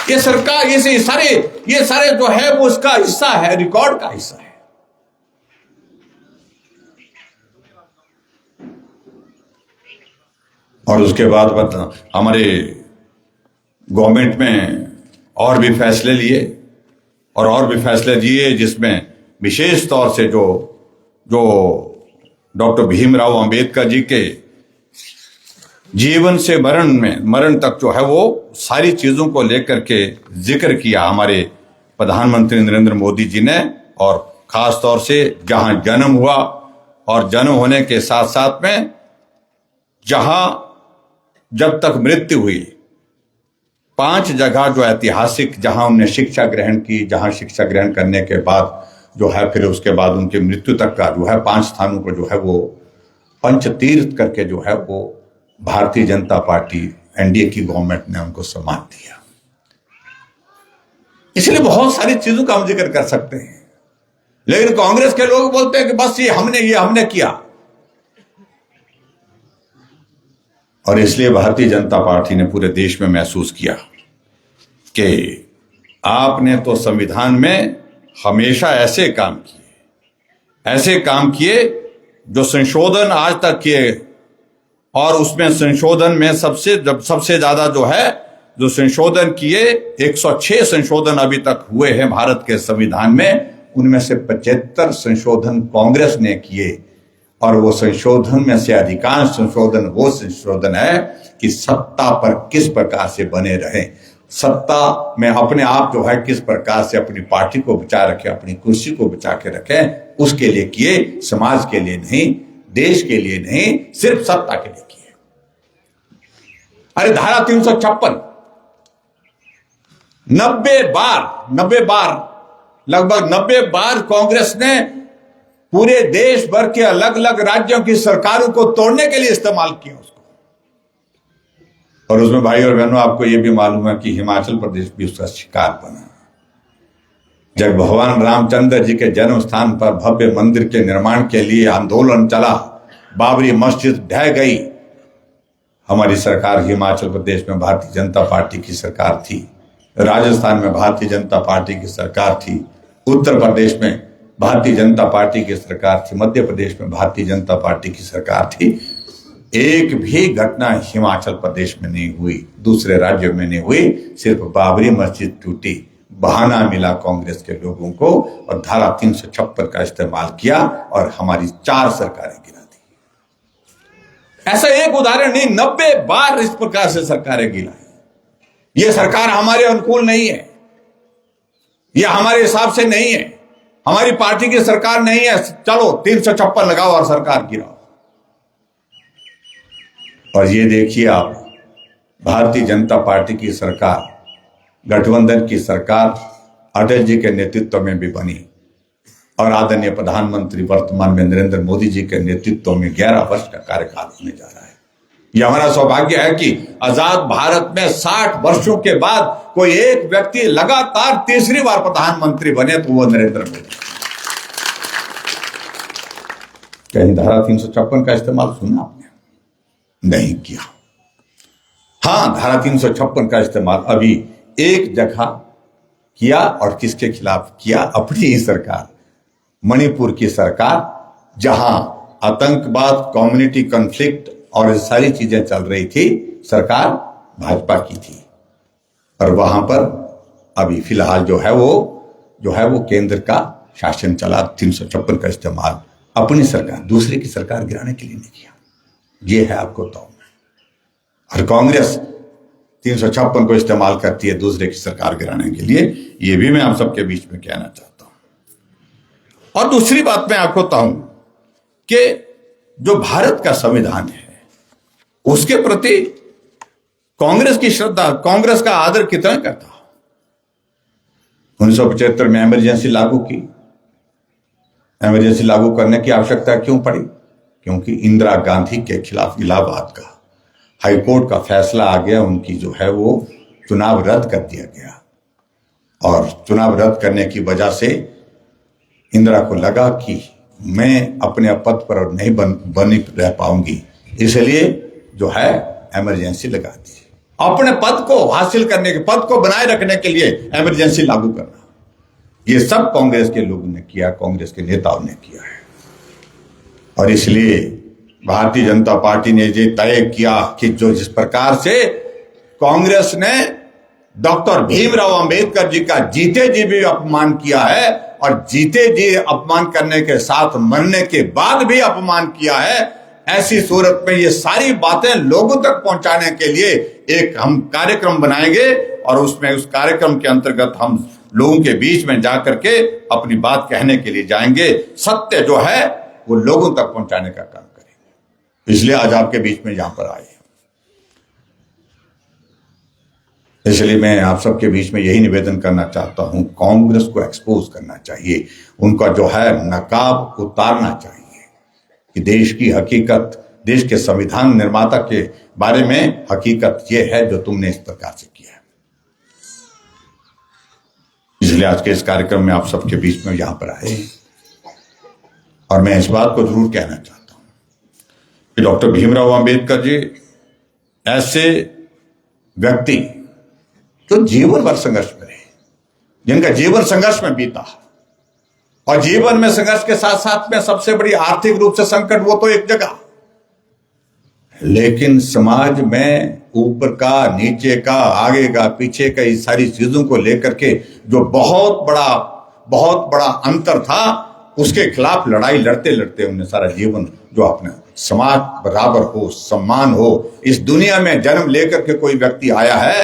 ये सरकार, ये सारे जो है वो उसका हिस्सा है, रिकॉर्ड का हिस्सा है। और उसके बाद हमारे गवर्नमेंट में और भी फैसले लिए और भी फैसले दिए, जिसमें विशेष तौर से जो डॉक्टर भीमराव अंबेडकर जी के जीवन से मरण तक जो है वो सारी चीजों को लेकर के जिक्र किया हमारे प्रधानमंत्री नरेंद्र मोदी जी ने। और खास तौर से जहां जन्म हुआ और जन्म होने के साथ साथ में जहां जब तक मृत्यु हुई, 5 जगह जो ऐतिहासिक जहां उन्हें शिक्षा ग्रहण की, जहां शिक्षा ग्रहण करने के बाद जो है फिर उसके बाद उनकी मृत्यु तक का जो है 5 स्थानों को जो है वो पंचतीर्थ करके जो है वो भारतीय जनता पार्टी एनडीए की गवर्नमेंट ने उनको सम्मान दिया। इसलिए बहुत सारी चीजों का हम जिक्र कर सकते हैं, लेकिन कांग्रेस के लोग बोलते हैं कि बस ये हमने किया। और इसलिए भारतीय जनता पार्टी ने पूरे देश में महसूस किया कि आपने तो संविधान में हमेशा ऐसे काम किए जो संशोधन आज तक किए, और उसमें संशोधन में सबसे ज्यादा जो है जो संशोधन किए, 106 संशोधन अभी तक हुए हैं भारत के संविधान में, उनमें से 75 संशोधन कांग्रेस ने किए। और वो संशोधन में से अधिकांश संशोधन वो संशोधन है कि सत्ता पर किस प्रकार से बने रहे, सत्ता में अपने आप जो है किस प्रकार से अपनी पार्टी को बचा रखे, अपनी कुर्सी को बचा के रखे, उसके लिए किए, समाज के लिए नहीं, देश के लिए नहीं, सिर्फ सत्ता के लिए किए। अरे धारा 356 90 बार लगभग 90 बार कांग्रेस ने पूरे देश भर के अलग अलग राज्यों की सरकारों को तोड़ने के लिए इस्तेमाल किया उसको। और उसमें भाई और बहनों, आपको यह भी मालूम है कि हिमाचल प्रदेश भी उसका शिकार बना। जब भगवान रामचंद्र जी के जन्म स्थान पर भव्य मंदिर के निर्माण के लिए आंदोलन चला, बाबरी मस्जिद ढह गई, हमारी सरकार हिमाचल प्रदेश में भारतीय जनता पार्टी की सरकार थी, राजस्थान में भारतीय जनता पार्टी की सरकार थी, उत्तर प्रदेश में भारतीय जनता पार्टी की सरकार थी, मध्य प्रदेश में भारतीय जनता पार्टी की सरकार थी। एक भी घटना हिमाचल प्रदेश में नहीं हुई, दूसरे राज्यों में नहीं हुई। सिर्फ बाबरी मस्जिद टूटी, बहाना मिला कांग्रेस के लोगों को और धारा 356 का इस्तेमाल किया और हमारी 4 सरकारें गिरा दी। ऐसा एक उदाहरण नहीं, 90 बार इस प्रकार से सरकारें गिराई। ये सरकार हमारे अनुकूल नहीं है, ये हमारे हिसाब से नहीं है, हमारी पार्टी की सरकार नहीं है, चलो 356 लगाओ और सरकार गिराओ। और ये देखिए आप, भारतीय जनता पार्टी की सरकार, गठबंधन की सरकार अटल जी के नेतृत्व में भी बनी और आदरणीय प्रधानमंत्री वर्तमान में नरेंद्र मोदी जी के नेतृत्व में 11 वर्ष का कार्यकाल होने जा रहा है। यह हमारा सौभाग्य है कि आजाद भारत में 60 वर्षों के बाद कोई एक व्यक्ति लगातार तीसरी बार प्रधानमंत्री बने, तो वो नरेंद्र मोदी। कहीं धारा 356 का इस्तेमाल सुना आपने? नहीं किया। हां, धारा 356 का इस्तेमाल अभी एक जगह किया, और किसके खिलाफ किया? अपनी ही सरकार, मणिपुर की सरकार, जहां आतंकवाद, कम्युनिटी कॉन्फ्लिक्ट और ये सारी चीजें चल रही थी, सरकार भाजपा की थी। और वहां पर अभी फिलहाल जो है वो केंद्र का शासन चला। 356 का इस्तेमाल अपनी सरकार, दूसरे की सरकार गिराने के लिए नहीं किया। ये है आपको तो। और कांग्रेस 356 को इस्तेमाल करती है दूसरे की सरकार गिराने के लिए। ये भी मैं आप सबके बीच में कहना चाहता हूं। और दूसरी बात मैं आपको बताऊं कि जो भारत का संविधान है, उसके प्रति कांग्रेस की श्रद्धा, कांग्रेस का आदर कितना करता। 1975 में इमरजेंसी लागू की। इमरजेंसी लागू करने की आवश्यकता क्यों पड़ी? क्योंकि इंदिरा गांधी के खिलाफ इलाहाबाद का हाईकोर्ट का फैसला आ गया, उनकी जो है वो चुनाव रद्द कर दिया गया। और चुनाव रद्द करने की वजह से इंदिरा को लगा कि मैं अपने पद पर नहीं बनी रह पाऊंगी, इसलिए जो है इमरजेंसी लगा दी। अपने पद को हासिल करने के, पद को बनाए रखने के लिए इमरजेंसी लागू करना, ये सब कांग्रेस के लोगों ने किया, कांग्रेस के नेताओं ने किया है। और इसलिए भारतीय जनता पार्टी ने ये तय किया कि जो जिस प्रकार से कांग्रेस ने डॉक्टर भीमराव अंबेडकर जी का जीते जी भी अपमान किया है, और जीते जी अपमान करने के साथ मरने के बाद भी अपमान किया है, ऐसी सूरत में ये सारी बातें लोगों तक पहुंचाने के लिए एक हम कार्यक्रम बनाएंगे, और उसमें उस कार्यक्रम के अंतर्गत हम लोगों के बीच में जाकर के अपनी बात कहने के लिए जाएंगे। सत्य जो है वो लोगों तक पहुंचाने का काम करेंगे। इसलिए आज आपके बीच में यहां पर आए। इसलिए मैं आप सबके बीच में यही निवेदन करना चाहता हूं, कांग्रेस को एक्सपोज करना चाहिए, उनका जो है नकाब उतारना चाहिए कि देश की हकीकत, देश के संविधान निर्माता के बारे में हकीकत यह है जो तुमने इस प्रकार से किया है। इसलिए आज के इस कार्यक्रम में आप सबके बीच में यहां पर आए, और मैं इस बात को जरूर कहना चाहता हूं कि डॉक्टर भीमराव अंबेडकर जी ऐसे व्यक्ति जो जीवन भर संघर्ष में रहे, जिनका जीवन संघर्ष में बीता, और जीवन में संघर्ष के साथ साथ में सबसे बड़ी आर्थिक रूप से संकट वो तो एक जगह, लेकिन समाज में ऊपर का, नीचे का, आगे का, पीछे का, इस सारी चीजों को लेकर के जो बहुत बड़ा अंतर था, उसके खिलाफ लड़ाई लड़ते लड़ते उन्हें सारा जीवन जो अपना समाज बराबर हो, सम्मान हो, इस दुनिया में जन्म लेकर के कोई व्यक्ति आया है,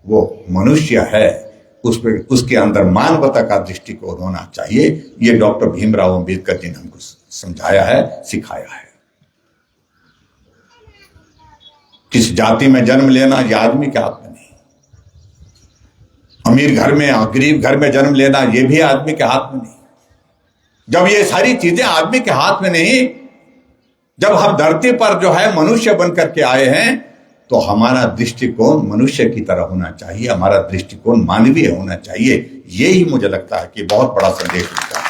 वो मनुष्य है, उसके अंदर मानवता का दृष्टिकोण होना चाहिए। ये डॉक्टर भीमराव अंबेडकर जी ने हमको समझाया है, सिखाया है। किस जाति में जन्म लेना ये आदमी के हाथ में नहीं, अमीर घर में, गरीब घर में जन्म लेना ये भी आदमी के हाथ में नहीं। जब ये सारी चीजें आदमी के हाथ में नहीं, जब हम धरती पर जो है मनुष्य बन करके आए हैं, तो हमारा दृष्टिकोण मनुष्य की तरह होना चाहिए, हमारा दृष्टिकोण मानवीय होना चाहिए। यही मुझे लगता है कि बहुत बड़ा संदेश होता है।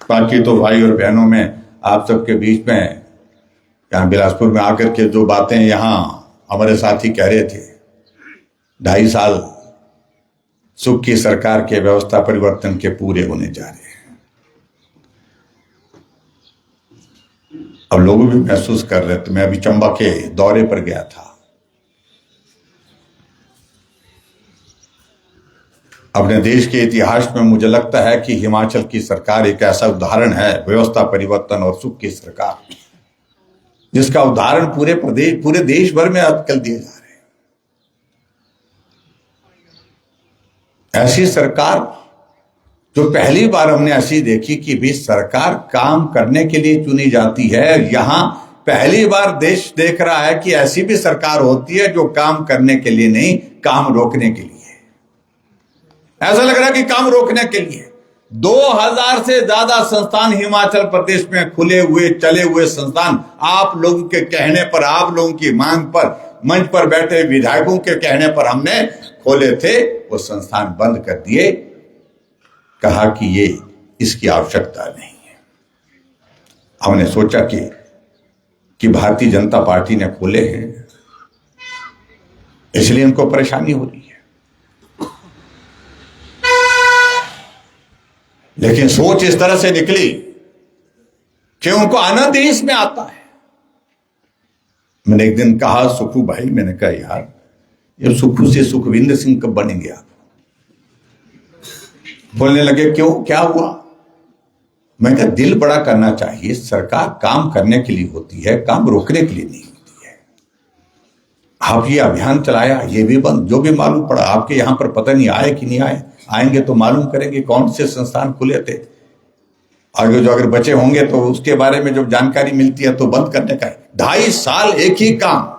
बाकी तो भाई और बहनों में आप सबके बीच में यहाँ बिलासपुर में आकर के जो बातें यहाँ हमारे साथी कह रहे थे, 2.5 साल सुख की सरकार के व्यवस्था परिवर्तन के पूरे होने जा रहे हैं। अब लोग भी महसूस कर रहे थे। मैं अभी चंबा के दौरे पर गया था। अपने देश के इतिहास में मुझे लगता है कि हिमाचल की सरकार एक ऐसा उदाहरण है, व्यवस्था परिवर्तन और सुख की सरकार, जिसका उदाहरण पूरे देश भर में आजकल दिए जा रहे हैं। ऐसी सरकार जो पहली बार हमने ऐसी देखी कि भी सरकार काम करने के लिए चुनी जाती है। यहां पहली बार देश देख रहा है कि ऐसी भी सरकार होती है जो काम करने के लिए नहीं, काम रोकने के लिए। ऐसा लग रहा है कि काम रोकने के लिए 2000 से ज्यादा संस्थान हिमाचल प्रदेश में खुले हुए चले हुए संस्थान, आप लोगों के कहने पर, आप लोगों की मांग पर, मंच पर बैठे विधायकों के कहने पर हमने खोले थे। वो संस्थान बंद कर दिए, कहा कि ये इसकी आवश्यकता नहीं है। हमने सोचा कि भारतीय जनता पार्टी ने खोले हैं, इसलिए उनको परेशानी हो रही है। लेकिन सोच इस तरह से निकली कि उनको आनंद ही इसमें आता है। मैंने एक दिन कहा सुखू भाई, मैंने कहा यार ये सुखू से सुखविंदर सिंह कब बनेंगे आप? बोलने लगे क्यों, क्या हुआ? मैं कहा दिल बड़ा करना चाहिए। सरकार काम करने के लिए होती है, काम रोकने के लिए नहीं होती है। आप ये अभियान चलाया, ये भी बंद, जो भी मालूम पड़ा। आपके यहां पर पता नहीं आए कि नहीं आए, आएंगे तो मालूम करेंगे कौन से संस्थान खुले थे। आगे जो अगर बचे होंगे तो उसके बारे में जब जानकारी मिलती है तो बंद करने का है। 2.5 साल एक ही काम,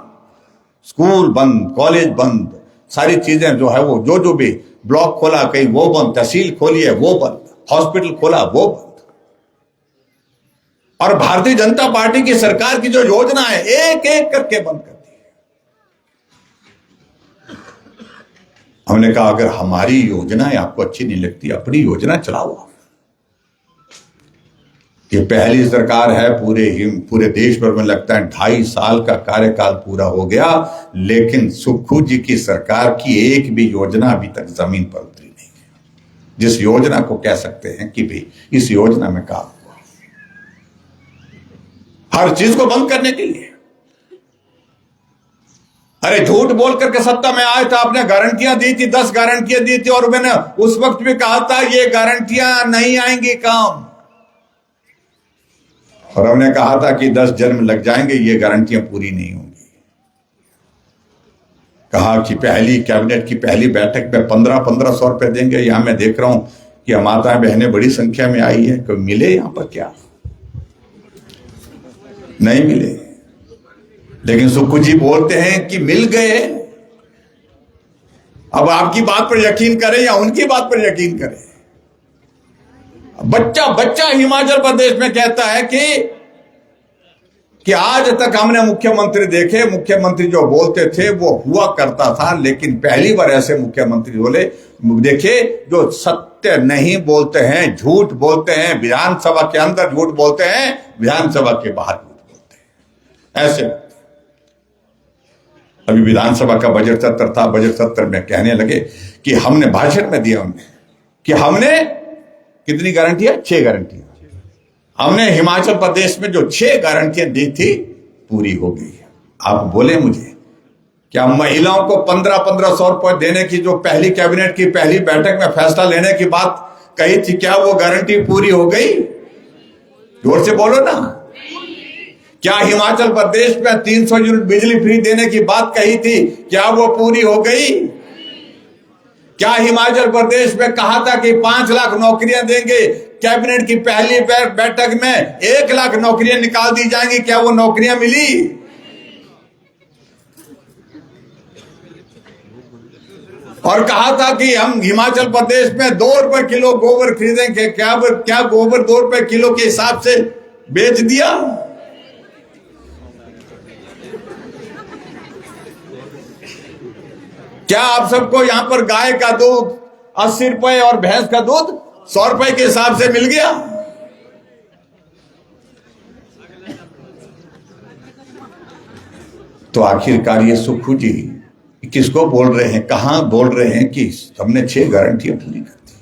स्कूल बंद, कॉलेज बंद, सारी चीजें जो है वो जो भी ब्लॉक खोला कहीं वो बंद, तहसील खोली है वो बंद, हॉस्पिटल खोला वो बंद। और भारतीय जनता पार्टी की सरकार की जो योजना है एक एक करके बंद कर दी। हमने कहा अगर हमारी योजनाएं आपको अच्छी नहीं लगती, अपनी योजना चलाओ। ये पहली सरकार है पूरे देश भर में, लगता है 2.5 साल का कार्यकाल पूरा हो गया, लेकिन सुक्खू जी की सरकार की एक भी योजना अभी तक जमीन पर उतरी नहीं है, जिस योजना को कह सकते हैं कि भाई इस योजना में काम हुआ। हर चीज को बंद करने के लिए। अरे झूठ बोल करके सत्ता में आए थे, आपने गारंटियां दी थी, 10 गारंटियां दी थी, और मैंने उस वक्त भी कहा था ये गारंटियां नहीं आएंगी काम। और हमने कहा था कि 10 जन्म लग जाएंगे, ये गारंटियां पूरी नहीं होंगी। कहा कि पहली कैबिनेट की पहली बैठक में 1500 रुपए देंगे। यहां मैं देख रहा हूं कि माताएं बहनें बड़ी संख्या में आई है। कोई मिले यहां पर क्या? नहीं मिले। लेकिन सुक्खू जी बोलते हैं कि मिल गए। अब आपकी बात पर यकीन करें या उनकी बात पर यकीन करें? बच्चा हिमाचल प्रदेश में कहता है कि आज तक हमने मुख्यमंत्री देखे, मुख्यमंत्री जो बोलते थे वो हुआ करता था, लेकिन पहली बार ऐसे मुख्यमंत्री बोले देखे जो सत्य नहीं बोलते हैं, झूठ बोलते हैं, विधानसभा के अंदर झूठ बोलते हैं, विधानसभा के बाहर झूठ बोलते हैं। ऐसे अभी विधानसभा का बजट सत्र था, बजट सत्र में कहने लगे कि हमने भाषण में दिया उन्हें कि हमने कितनी गारंटियां? 6 गारंटियां हमने हिमाचल प्रदेश में जो 6 गारंटियां दी थी पूरी हो गई है। आप बोले मुझे क्या महिलाओं को 1500 रुपए देने की जो पहली कैबिनेट की पहली बैठक में फैसला लेने की बात कही थी, क्या वो गारंटी पूरी हो गई? जोर से बोलो ना। क्या हिमाचल प्रदेश में 300 यूनिट बिजली फ्री देने की बात कही थी, क्या वो पूरी हो गई? क्या हिमाचल प्रदेश में कहा था कि 5 लाख नौकरियां देंगे, कैबिनेट की पहली बैठक में 1 लाख नौकरियां निकाल दी जाएंगी, क्या वो नौकरियां मिली? और कहा था कि हम हिमाचल प्रदेश में 2 रुपए किलो गोबर खरीदेंगे। क्या गोबर 2 रुपए किलो के हिसाब से बेच दिया? क्या आप सबको यहां पर गाय का दूध 80 रुपए और भैंस का दूध 100 रुपए के हिसाब से मिल गया? तो आखिरकार ये सुक्खू जी किसको बोल रहे हैं, कहां बोल रहे हैं कि हमने 6 गारंटियां पूरी कर दी?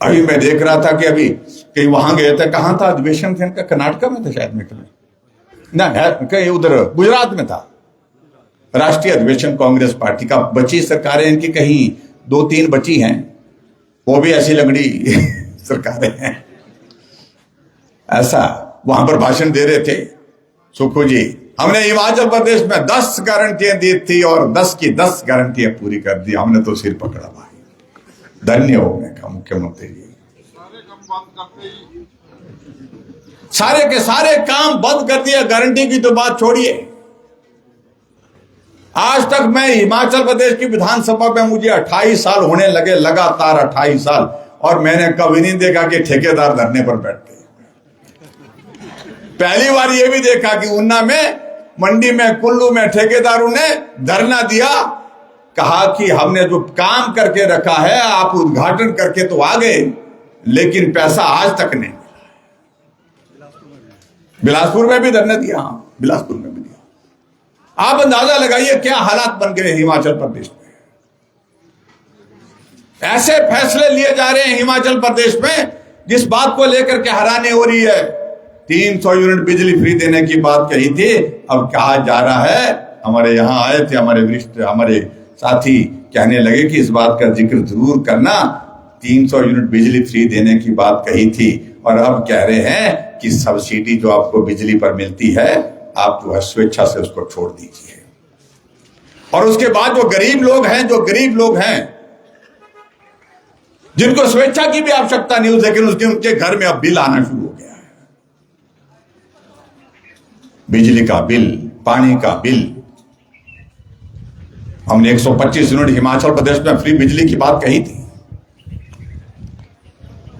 अभी मैं देख रहा था कि अभी कहीं वहां गए थे, कहां था अधिवेशन थे इनका? कर्नाटक में था शायद, में ना कहीं उधर गुजरात में था राष्ट्रीय अधिवेशन कांग्रेस पार्टी का। बची सरकारें इनकी कहीं 2-3 बची हैं, वो भी ऐसी लंगड़ी सरकारें हैं। ऐसा वहां पर भाषण दे रहे थे सुक्खू जी, हमने हिमाचल प्रदेश में 10 गारंटियां दी थी और 10 की 10 गारंटियां पूरी कर दी, हमने तो सिर पकड़ा भाई। धन्य हो मैं का मुख्यमंत्री जी। सारे के सारे काम बंद कर दिया, गारंटी की तो बात छोड़िए। आज तक मैं हिमाचल प्रदेश की विधानसभा में, मुझे 28 साल होने लगे, लगातार 28 साल, और मैंने कभी नहीं देखा कि ठेकेदार धरने पर बैठ गए। पहली बार यह भी देखा कि ऊना में, मंडी में, कुल्लू में ठेकेदारों ने धरना दिया, कहा कि हमने जो काम करके रखा है, आप उद्घाटन करके तो आ गए, लेकिन पैसा आज तक नहीं मिला। बिलासपुर में भी धरना दिया, बिलासपुर में भी दिया। आप अंदाजा लगाइए क्या हालात बन गए हिमाचल प्रदेश में। ऐसे फैसले लिए जा रहे हैं हिमाचल प्रदेश में, जिस बात को लेकर के हैरानी हो रही है। 300 यूनिट बिजली फ्री देने की बात कही थी, अब कहा जा रहा है, हमारे यहां आए थे हमारे वरिष्ठ, हमारे साथी कहने लगे कि इस बात का जिक्र जरूर करना, 300 यूनिट बिजली फ्री देने की बात कही थी, और अब कह रहे हैं कि सब्सिडी जो आपको बिजली पर मिलती है, आप जो है स्वेच्छा से उसको छोड़ दीजिए। और उसके बाद जो गरीब लोग हैं, जिनको स्वेच्छा की भी आवश्यकता नहीं, लेकिन उनके घर में अब बिल आना शुरू हो गया है। बिजली का बिल, पानी का बिल। हमने 125 यूनिट हिमाचल प्रदेश में फ्री बिजली की बात कही थी,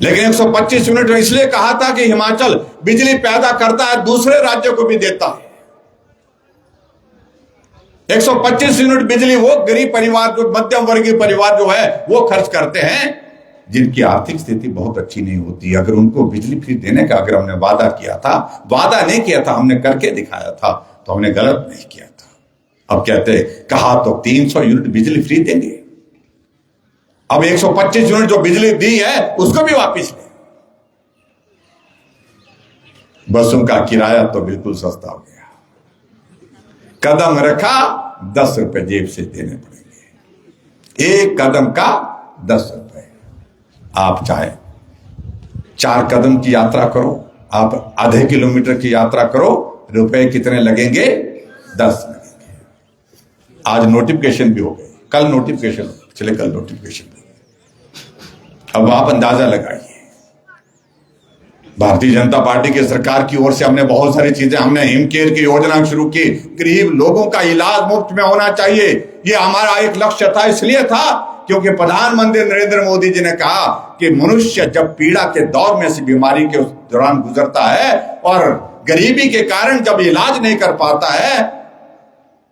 लेकिन 125 यूनिट इसलिए कहा था कि हिमाचल बिजली पैदा करता है, दूसरे राज्यों को भी देता है। 125 यूनिट बिजली वो गरीब परिवार, जो मध्यम वर्गीय परिवार जो है, वो खर्च करते हैं, जिनकी आर्थिक स्थिति बहुत अच्छी नहीं होती। अगर उनको बिजली फ्री देने का अगर हमने वादा किया था, वादा नहीं किया था, हमने करके दिखाया था, तो हमने गलत नहीं किया था। अब कहते कहा तो 300 यूनिट बिजली फ्री देंगे, अब 125 यूनिट जो बिजली दी है उसको भी वापस ले। बसों का किराया तो बिल्कुल सस्ता हो गया, कदम रखा 10 रुपए जेब से देने पड़ेंगे, एक कदम का 10 रुपए। आप चाहे 4 कदम की यात्रा करो, आप आधे किलोमीटर की यात्रा करो, रुपए कितने लगेंगे? 10 लगेंगे। आज नोटिफिकेशन भी हो गए, कल नोटिफिकेशन, चले कल नोटिफिकेशन। अब आप अंदाजा लगाइए, भारतीय जनता पार्टी की सरकार की ओर से हमने बहुत सारी चीजें, हमने हिमकेयर की योजना शुरू की, गरीब लोगों का इलाज मुफ्त में होना चाहिए, ये हमारा एक लक्ष्य था। इसलिए था क्योंकि प्रधानमंत्री नरेंद्र मोदी जी ने कहा कि मनुष्य जब पीड़ा के दौर में से बीमारी के दौरान गुजरता है और गरीबी के कारण जब इलाज नहीं कर पाता है,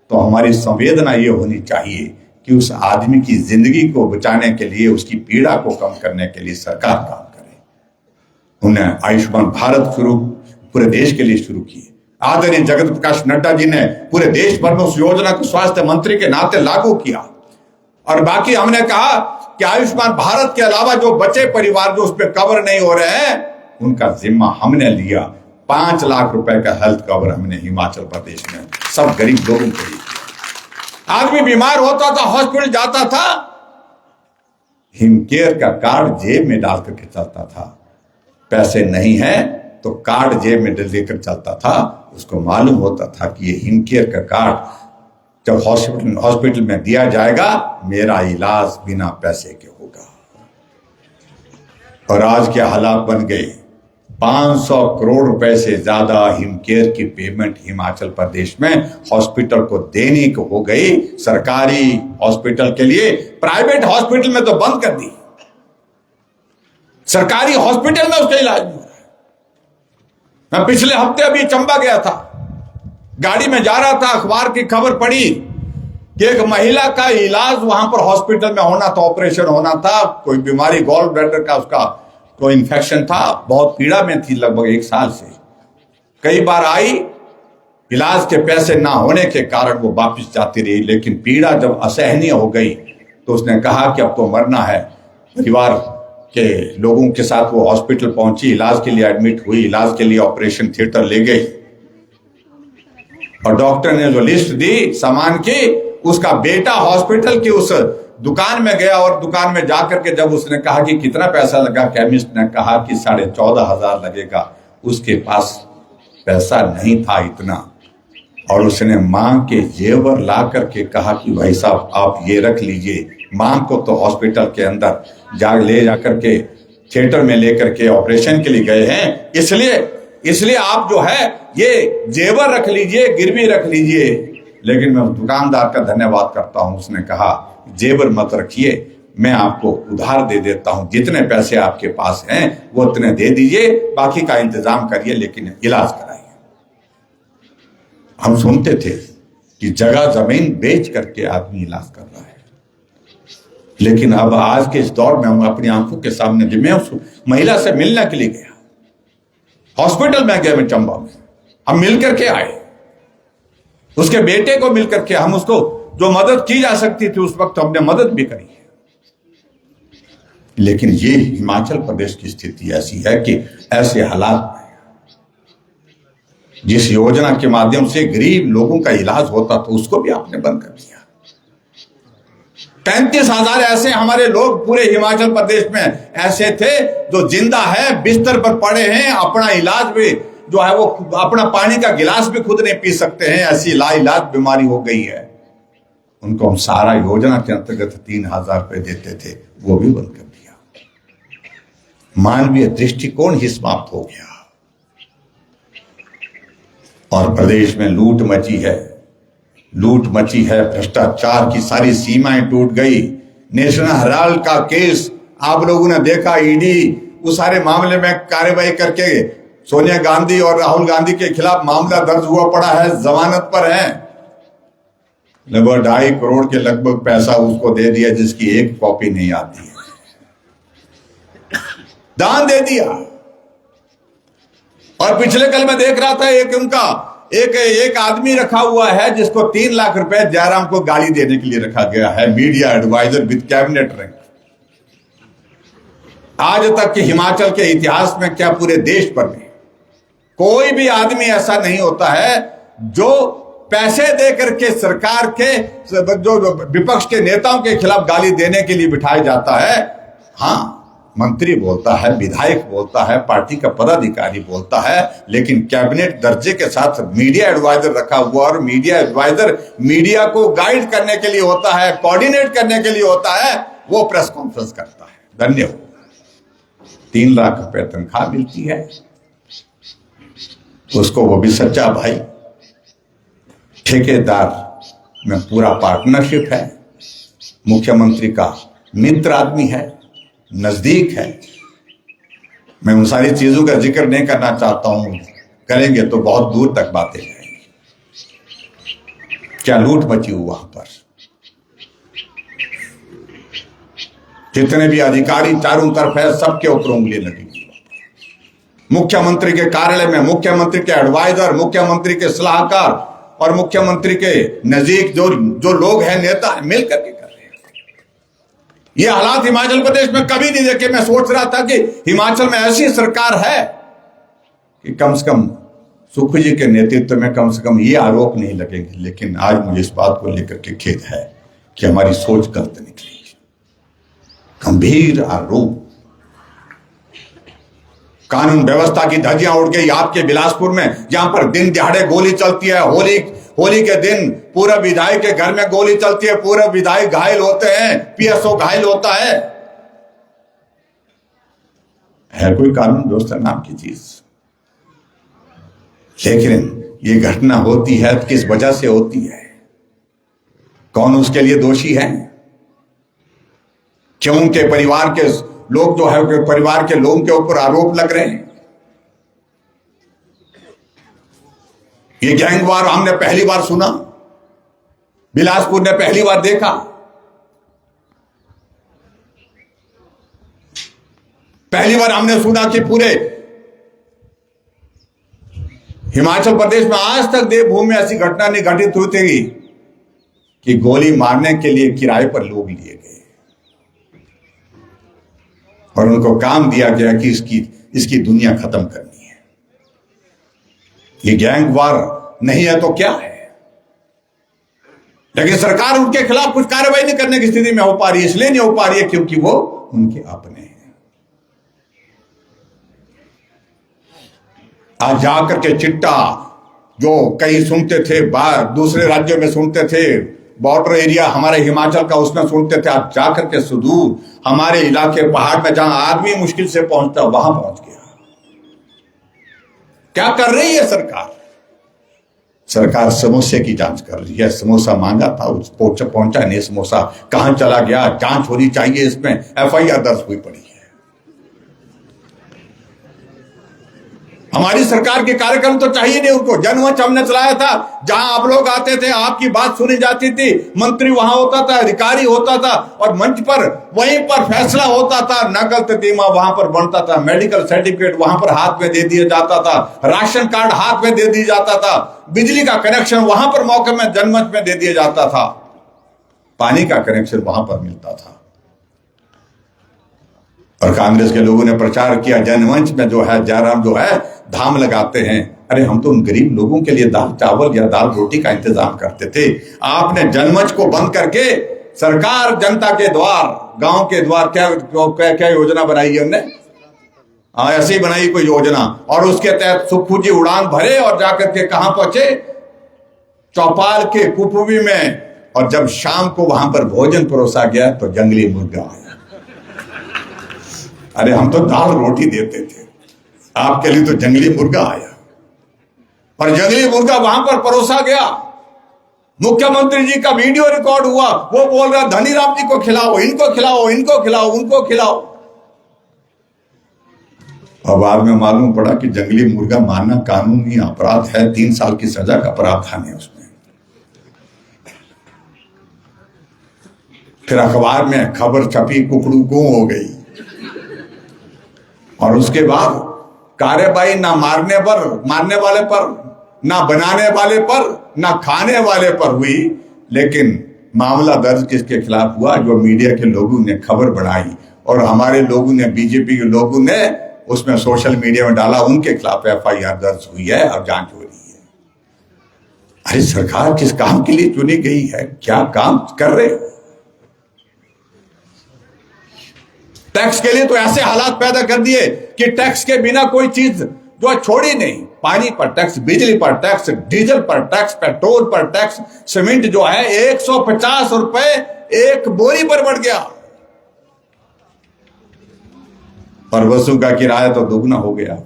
तो हमारी संवेदना ये होनी चाहिए कि उस आदमी की जिंदगी को बचाने के लिए, उसकी पीड़ा को कम करने के लिए सरकार काम करे। उन्हें आयुष्मान भारत शुरू पूरे देश के लिए शुरू किए। आदरणीय जगत प्रकाश नड्डा जी ने पूरे देश भर में उस योजना को स्वास्थ्य मंत्री के नाते लागू किया। और बाकी हमने कहा कि आयुष्मान भारत के अलावा जो बचे परिवार जो उस पर कवर नहीं हो रहे हैं, उनका जिम्मा हमने लिया। 5 लाख रुपए का हेल्थ कवर हमने हिमाचल प्रदेश में सब गरीब लोगों के लिए। आदमी बीमार होता था, हॉस्पिटल जाता था, हिमकेयर का कार्ड जेब में डाल करके चलता था। पैसे नहीं है तो कार्ड जेब में लेकर चलता था। उसको मालूम होता था कि ये हिमकेयर का कार्ड जब हॉस्पिटल में दिया जाएगा, मेरा इलाज बिना पैसे के होगा। और आज क्या हालात बन गए, 500 करोड़ रुपए से ज्यादा हिमकेयर की पेमेंट हिमाचल प्रदेश में हॉस्पिटल को देने को हो गई। सरकारी हॉस्पिटल के लिए प्राइवेट हॉस्पिटल में तो बंद कर दी, सरकारी हॉस्पिटल में उसका इलाज नहीं हो रहा है। मैं पिछले हफ्ते अभी चंबा गया था, गाड़ी में जा रहा था, अखबार की खबर पड़ी कि एक महिला का इलाज वहां पर हॉस्पिटल में होना था, ऑपरेशन होना था, कोई बीमारी गॉल ब्लैडर का उसका कोई इन्फेक्शन था, बहुत पीड़ा में थी लगभग 1 साल से। कई बार आई, इलाज के पैसे ना होने के कारण वो वापस जाती रही, लेकिन पीड़ा जब असहनीय हो गई तो उसने कहा कि अब तो मरना है। परिवार के लोगों के साथ वो हॉस्पिटल पहुंची, इलाज के लिए एडमिट हुई, इलाज के लिए ऑपरेशन थिएटर ले गई और डॉक्टर ने जो लिस्ट दी सामान की, उसका बेटा हॉस्पिटल की उस दुकान में गया और दुकान में जाकर के जब उसने कहा कि कितना पैसा लगा, केमिस्ट ने कहा कि 14,500 लगेगा। उसके पास पैसा नहीं था इतना, और उसने मां के जेवर ला करके कहा कि भाई साहब आप ये रख लीजिए। मां को तो हॉस्पिटल के अंदर ले जाकर के थिएटर में लेकर के ऑपरेशन के लिए गए हैं, इसलिए आप जो है ये जेवर रख लीजिए, गिरवी रख लीजिए। लेकिन मैं दुकानदार का धन्यवाद करता हूं, उसने कहा जेवर मत रखिए, मैं आपको उधार दे देता हूं, जितने पैसे आपके पास हैं वो उतने दे दीजिए, बाकी का इंतजाम करिए, लेकिन इलाज कराइए। हम सुनते थे कि जगह जमीन बेच करके आदमी इलाज कर रहा है, लेकिन अब आज के इस दौर में हम अपनी आंखों के सामने, मैं उस महिला से मिलने के लिए गया, हॉस्पिटल में गए, मैं चंबा में, हम मिल करके आए, उसके बेटे को मिल करके हम उसको जो मदद की जा सकती थी उस वक्त हमने मदद भी करी है। लेकिन ये हिमाचल प्रदेश की स्थिति ऐसी है कि ऐसे हालात में जिस योजना के माध्यम से गरीब लोगों का इलाज होता था उसको भी आपने बंद कर दिया। 35,000 ऐसे हमारे लोग पूरे हिमाचल प्रदेश में ऐसे थे जो जिंदा है, बिस्तर पर पड़े हैं, अपना इलाज भी जो है वो अपना पानी का गिलास भी खुद नहीं पी सकते हैं, ऐसी लाइलाज बीमारी हो गई है। उनको हम सारा योजना के अंतर्गत 3,000 रुपए देते थे, वो भी बंद कर दिया। मानवीय दृष्टिकोण ही समाप्त हो गया और प्रदेश में लूट मची है, भ्रष्टाचार की सारी सीमाएं टूट गई। नेशनल हेराल्ड का केस आप लोगों ने देखा, ईडी उस सारे मामले में कार्रवाई करके सोनिया गांधी और राहुल गांधी के खिलाफ मामला दर्ज हुआ पड़ा है, जमानत पर है। लगभग 2.5 करोड़ के लगभग पैसा उसको दे दिया जिसकी एक कॉपी नहीं आती है, दान दे दिया। और पिछले कल मैं देख रहा था एक आदमी रखा हुआ है जिसको 3 लाख रुपए जयराम को गाली देने के लिए रखा गया है, media advisor with cabinet rank. आज तक के हिमाचल के इतिहास में, क्या पूरे देश पर में कोई भी आदमी ऐसा नहीं होता है जो पैसे दे करके सरकार के जो विपक्ष के नेताओं के खिलाफ गाली देने के लिए बिठाया जाता है। हाँ, मंत्री बोलता है, विधायक बोलता है, पार्टी का पदाधिकारी बोलता है, लेकिन कैबिनेट दर्जे के साथ मीडिया एडवाइजर रखा हुआ, और मीडिया एडवाइजर मीडिया को गाइड करने के लिए होता है, कोऑर्डिनेट करने के लिए होता है, वो प्रेस कॉन्फ्रेंस करता है। धन्यवाद। 3 लाख रुपए तनख्वाह मिलती है उसको, वो भी सच्चा भाई, ठेकेदार में पूरा पार्टनरशिप है, मुख्यमंत्री का मित्र आदमी है, नजदीक है। मैं उन सारी चीजों का जिक्र नहीं करना चाहता हूं, करेंगे तो बहुत दूर तक बातें जाएंगी। क्या लूट मची हुई वहां पर, जितने भी अधिकारी चारों तरफ है सबके ऊपर उंगली लगी। मुख्यमंत्री के कार्यालय में मुख्यमंत्री के एडवाइजर, मुख्यमंत्री के सलाहकार और मुख्यमंत्री के नजदीक जो लोग हैं, नेता, मिल करके कर रहे हैं। ये हालात हिमाचल प्रदेश में कभी नहीं देखे। मैं सोच रहा था कि हिमाचल में ऐसी सरकार है कि कम से कम सुखू जी के नेतृत्व में कम से कम ये आरोप नहीं लगेंगे, लेकिन आज मुझे इस बात को लेकर के खेद है कि हमारी सोच गलत निकली। गंभीर आरोप, कानून व्यवस्था की धज्जियां उड़ गई आपके बिलासपुर में, जहां पर दिन दिहाड़े गोली चलती है। होली के दिन पूरा विधायक के घर में गोली चलती है, पूरा विधायक घायल होते हैं, पीएसओ घायल होता है। है कोई कानून व्यवस्था नाम की चीज। लेकिन ये घटना होती है तो किस वजह से होती है, कौन उसके लिए दोषी है, क्यों उनके परिवार के लोग जो है परिवार के लोगों के ऊपर आरोप लग रहे हैं। ये गैंगवार हमने पहली बार सुना, बिलासपुर ने पहली बार देखा। पहली बार हमने सुना कि पूरे हिमाचल प्रदेश में आज तक देवभूमि में ऐसी घटना नहीं घटित हुई थी कि गोली मारने के लिए किराए पर लोग लिए गए और उनको काम दिया गया कि इसकी दुनिया खत्म करनी है। ये गैंग वार नहीं है तो क्या है, लेकिन सरकार उनके खिलाफ कुछ कार्रवाई नहीं करने की स्थिति में हो पा रही है। इसलिए नहीं हो पा रही है क्योंकि वो उनके अपने हैं। आज जाकर के चिट्टा जो कहीं सुनते थे, बाहर दूसरे राज्यों में सुनते थे, बॉर्डर एरिया हमारे हिमाचल का उसमें सुनते थे, आज जाकर के सुदूर हमारे इलाके पहाड़ में जहां आदमी मुश्किल से पहुंचता वहां पहुंच गया। क्या कर रही है सरकार? सरकार समोसे की जांच कर रही है। समोसा मांगा था, उस पहुंचा नहीं समोसा, कहां चला गया, जांच होनी चाहिए। इसमें एफआईआर दर्ज हुई पड़ी है। हमारी सरकार के कार्यक्रम तो चाहिए नहीं उनको। जनमंच हमने चलाया था, जहां आप लोग आते थे, आपकी बात सुनी जाती थी, मंत्री वहां होता था, अधिकारी होता था और मंच पर वहीं पर फैसला होता था। नकल ततीमा वहां पर बनता था, मेडिकल सर्टिफिकेट वहां पर हाथ में दे दिया जाता था, राशन कार्ड हाथ में दे दिया जाता था, बिजली का कनेक्शन वहां पर मौके में जनमंच में दे दिया जाता था, पानी का कनेक्शन वहां पर मिलता था। और कांग्रेस के लोगों ने प्रचार किया, जनमंच में जो है जयराम जो है धाम लगाते हैं। अरे हम तो उन गरीब लोगों के लिए दाल चावल या दाल रोटी का इंतजाम करते थे। आपने जनमंच को बंद करके सरकार जनता के द्वार, गांव के द्वार, क्या योजना बनाई है उन्होंने? हाँ, ऐसे ही बनाई कोई योजना, और उसके तहत सुक्खू जी उड़ान भरे और जाकर के कहां पहुंचे? चौपाल के कुपवी में। और जब शाम को वहां पर भोजन परोसा गया तो जंगली मुर्गा आया। अरे हम तो दाल रोटी देते थे, आपके लिए तो जंगली मुर्गा आया। और जंगली मुर्गा वहां पर परोसा गया। मुख्यमंत्री जी का वीडियो रिकॉर्ड हुआ, वो बोल रहा धनीराम जी को खिलाओ, इनको खिलाओ, इनको खिलाओ, उनको खिलाओ। और बाद में मालूम पड़ा कि जंगली मुर्गा मारना कानूनी अपराध है, 3 साल की सजा का प्रावधान है उसमें। फिर अखबार में खबर छपी, कुकड़ू गू हो गई। और उसके बाद कार्यवाही ना मारने वाले पर, ना बनाने वाले पर, ना खाने वाले पर हुई, लेकिन मामला दर्ज किसके खिलाफ हुआ? जो मीडिया के लोगों ने खबर बनाई और हमारे लोगों ने, बीजेपी के लोगों ने उसमें सोशल मीडिया में डाला, उनके खिलाफ एफआईआर दर्ज हुई है और जांच हो रही है। अरे सरकार किस काम के लिए चुनी गई है? क्या काम कर रहे हो? टैक्स के लिए तो ऐसे हालात पैदा कर दिए कि टैक्स के बिना कोई चीज जो है छोड़ी नहीं। पानी पर टैक्स, बिजली पर टैक्स, डीजल पर टैक्स, पेट्रोल पर टैक्स, सीमेंट जो है 150 रुपए एक बोरी पर बढ़ गया। और बसों का किराया तो दुगना हो गया।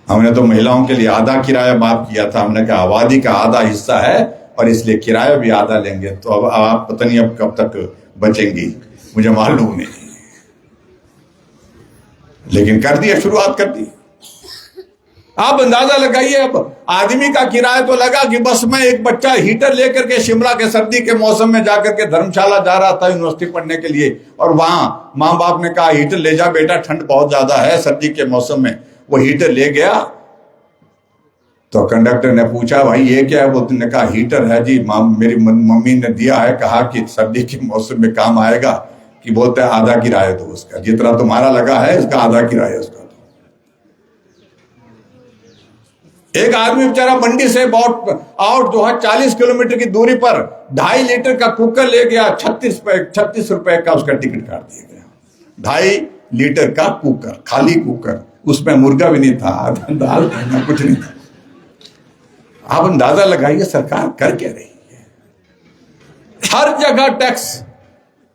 हमने तो महिलाओं के लिए आधा किराया माफ किया था। हमने कहा आबादी का आधा हिस्सा है और इसलिए किराया भी आधा लेंगे। तो अब आप पता नहीं अब कब तक बचेंगी, मुझे मालूम नहीं, लेकिन कर दिया, शुरुआत कर दी। आप अंदाजा लगाइए, अब आदमी का किराया तो लगा कि बस में एक बच्चा हीटर लेकर के शिमला के सर्दी के मौसम में जाकर के धर्मशाला जा रहा था यूनिवर्सिटी पढ़ने के लिए, और वहां माँ बाप ने कहा हीटर ले जा बेटा, ठंड बहुत ज्यादा है सर्दी के मौसम में। वो हीटर ले गया तो कंडक्टर ने पूछा भाई ये क्या है? वो तुमने कहा हीटर है जी, मेरी मम्मी ने दिया है, कहा कि सर्दी के मौसम में काम आएगा। कि बोलते हैं आधा किराया दो उसका, जितना तुम्हारा लगा है इसका आधा किराया उसका दो। एक आदमी बेचारा मंडी से आउट जो है 40 किलोमीटर की दूरी पर 2.5 लीटर का कुकर ले गया, 36 रुपए का उसका टिकट काट दिया गया। 2.5 लीटर का कुकर, खाली कुकर, उसमें मुर्गा भी नहीं था, दाल कुछ नहीं था। आप अंदाजा लगाइए सरकार कर क्या रही है? हर जगह टैक्स,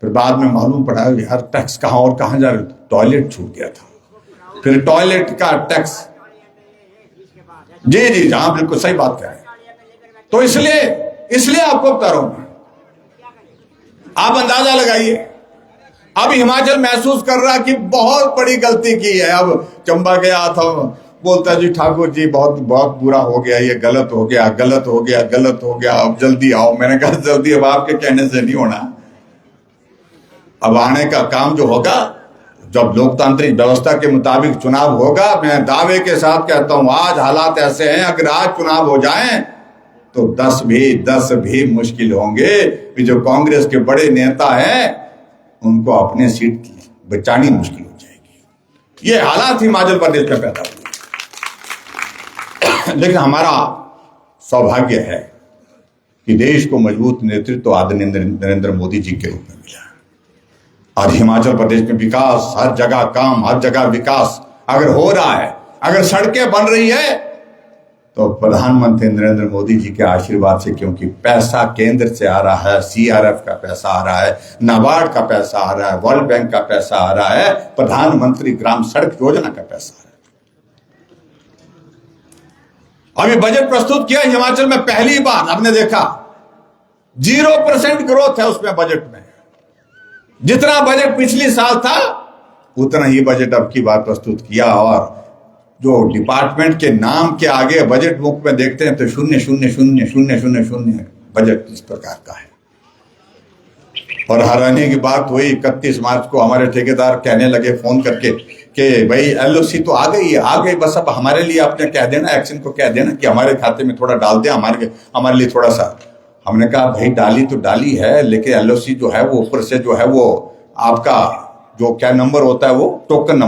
फिर बाद में मालूम पड़ा यार टैक्स कहाँ और कहाँ जा रहे, टॉयलेट छूट गया था, फिर टॉयलेट का टैक्स। जी जी हाँ बिल्कुल सही बात कह रहे हैं। तो इसलिए आपको बता रहा हूं, आप अंदाजा लगाइए। अब हिमाचल महसूस कर रहा कि बहुत बड़ी गलती की है। अब चंबा गया था, बोलता जी ठाकुर जी बहुत बहुत बुरा हो गया, ये गलत हो गया, गलत हो गया, गलत हो गया, अब जल्दी आओ। मैंने कहा जल्दी अब आपके कहने से नहीं होना। अब आने का काम जो होगा, जब लोकतांत्रिक व्यवस्था के मुताबिक चुनाव होगा, मैं दावे के साथ कहता हूं आज हालात ऐसे हैं, अगर आज चुनाव हो जाएं तो 10 भी मुश्किल होंगे। जो कांग्रेस के बड़े नेता हैं उनको अपने सीट बचानी मुश्किल हो जाएगी। ये हालात हिमाचल प्रदेश में पैदा हुए। लेकिन हमारा सौभाग्य है कि देश को मजबूत नेतृत्व आदरणीय नरेंद्र मोदी जी के रूप में मिला और हिमाचल प्रदेश में विकास, हर जगह काम, हर जगह विकास अगर हो रहा है, अगर सड़कें बन रही है तो प्रधानमंत्री नरेंद्र मोदी जी के आशीर्वाद से, क्योंकि पैसा केंद्र से आ रहा है, सीआरएफ का पैसा आ रहा है, नाबार्ड का पैसा आ रहा है, वर्ल्ड बैंक का पैसा आ रहा है, प्रधानमंत्री ग्राम सड़क योजना का पैसा आ रहा है। अभी बजट प्रस्तुत किया हिमाचल में, पहली बार आपने देखा 0% ग्रोथ है उसमें बजट में। जितना बजट पिछली साल था उतना ही बजट अब की बार प्रस्तुत किया। और जो डिपार्टमेंट के नाम के आगे बजट बुक में देखते हैं तो 0,0,0,0,0,0 बजट इस प्रकार का है। और हैरानी की बात हुई 31 मार्च को हमारे ठेकेदार कहने लगे फोन करके कि भाई एलओसी तो आ गई है, आ गई, बस अब हमारे लिए आपने कह देना, एक्शन को कह देना कि हमारे खाते में थोड़ा डाल दे, हमारे लिए थोड़ा सा। हमने कहा भाई डाली तो डाली है, लेकिन एलओसी जो है वो ऊपर से जो है वो आपका जो क्या नंबर होता है वो टोकन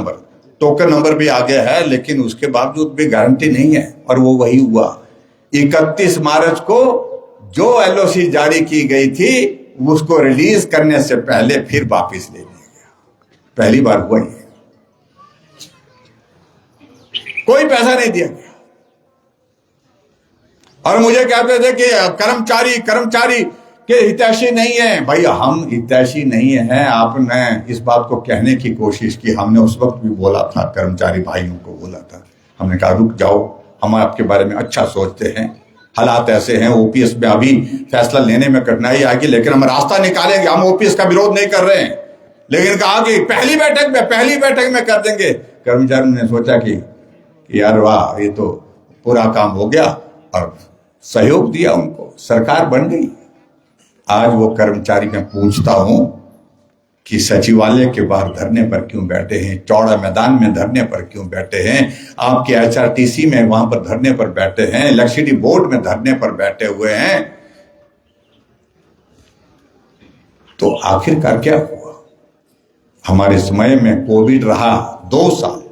नंबर भी आ गया है, लेकिन उसके बावजूद भी गारंटी नहीं है। और वो वही हुआ 31 मार्च को जो एलओसी जारी की गई थी उसको रिलीज करने से पहले फिर वापिस ले लिया गया। पहली बार हुआ ये, कोई पैसा नहीं दिया गया। और मुझे कहते थे कि कर्मचारी के हितैषी नहीं है। भाई हम हितैषी नहीं है, आपने इस बात को कहने की कोशिश की। हमने उस वक्त भी बोला था, कर्मचारी भाइयों को बोला था, हमने कहा रुक जाओ, हम आपके बारे में अच्छा सोचते हैं, हालात ऐसे हैं, ओपीएस में अभी फैसला लेने में कठिनाई आएगी, लेकिन हम रास्ता निकालेंगे। हम ओपीएस का विरोध नहीं कर रहे हैं, लेकिन कहा कि पहली बैठक में कर देंगे। कर्मचारियों ने सोचा कि यार वाह, ये तो पूरा काम हो गया और सहयोग दिया उनको, सरकार बन गई। आज वो कर्मचारी मैं पूछता हूं कि सचिवालय के बाहर धरने पर क्यों बैठे हैं, चौड़ा मैदान में धरने पर क्यों बैठे हैं, आपके एचआरटीसी में वहां पर धरने पर बैठे हैं, इलेक्ट्रिसिटी बोर्ड में धरने पर बैठे हुए हैं। तो आखिरकार क्या हुआ? हमारे समय में कोविड रहा 2 साल,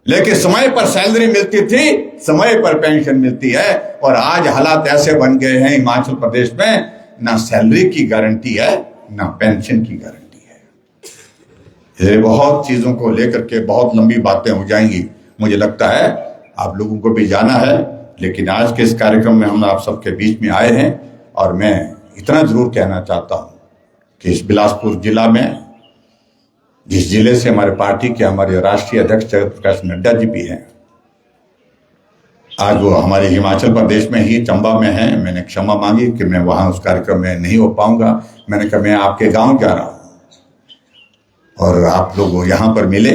लेकिन समय पर सैलरी मिलती थी, समय पर पेंशन मिलती है। और आज हालात ऐसे बन गए हैं हिमाचल प्रदेश में, ना सैलरी की गारंटी है ना पेंशन की गारंटी है। ये बहुत चीजों को लेकर के बहुत लंबी बातें हो जाएंगी, मुझे लगता है आप लोगों को भी जाना है। लेकिन आज के इस कार्यक्रम में हम आप सबके बीच में आए हैं और मैं इतना जरूर कहना चाहता हूं कि इस बिलासपुर जिला में, जिस जिले से हमारे पार्टी के हमारे राष्ट्रीय अध्यक्ष जगत प्रकाश नड्डा जी भी हैं, आज वो हमारे हिमाचल प्रदेश में ही चंबा में हैं। मैंने क्षमा मांगी कि मैं वहां उस कार्यक्रम में नहीं हो पाऊंगा। मैंने कहा मैं आपके गांव जा रहा हूं और आप लोग यहां पर मिले।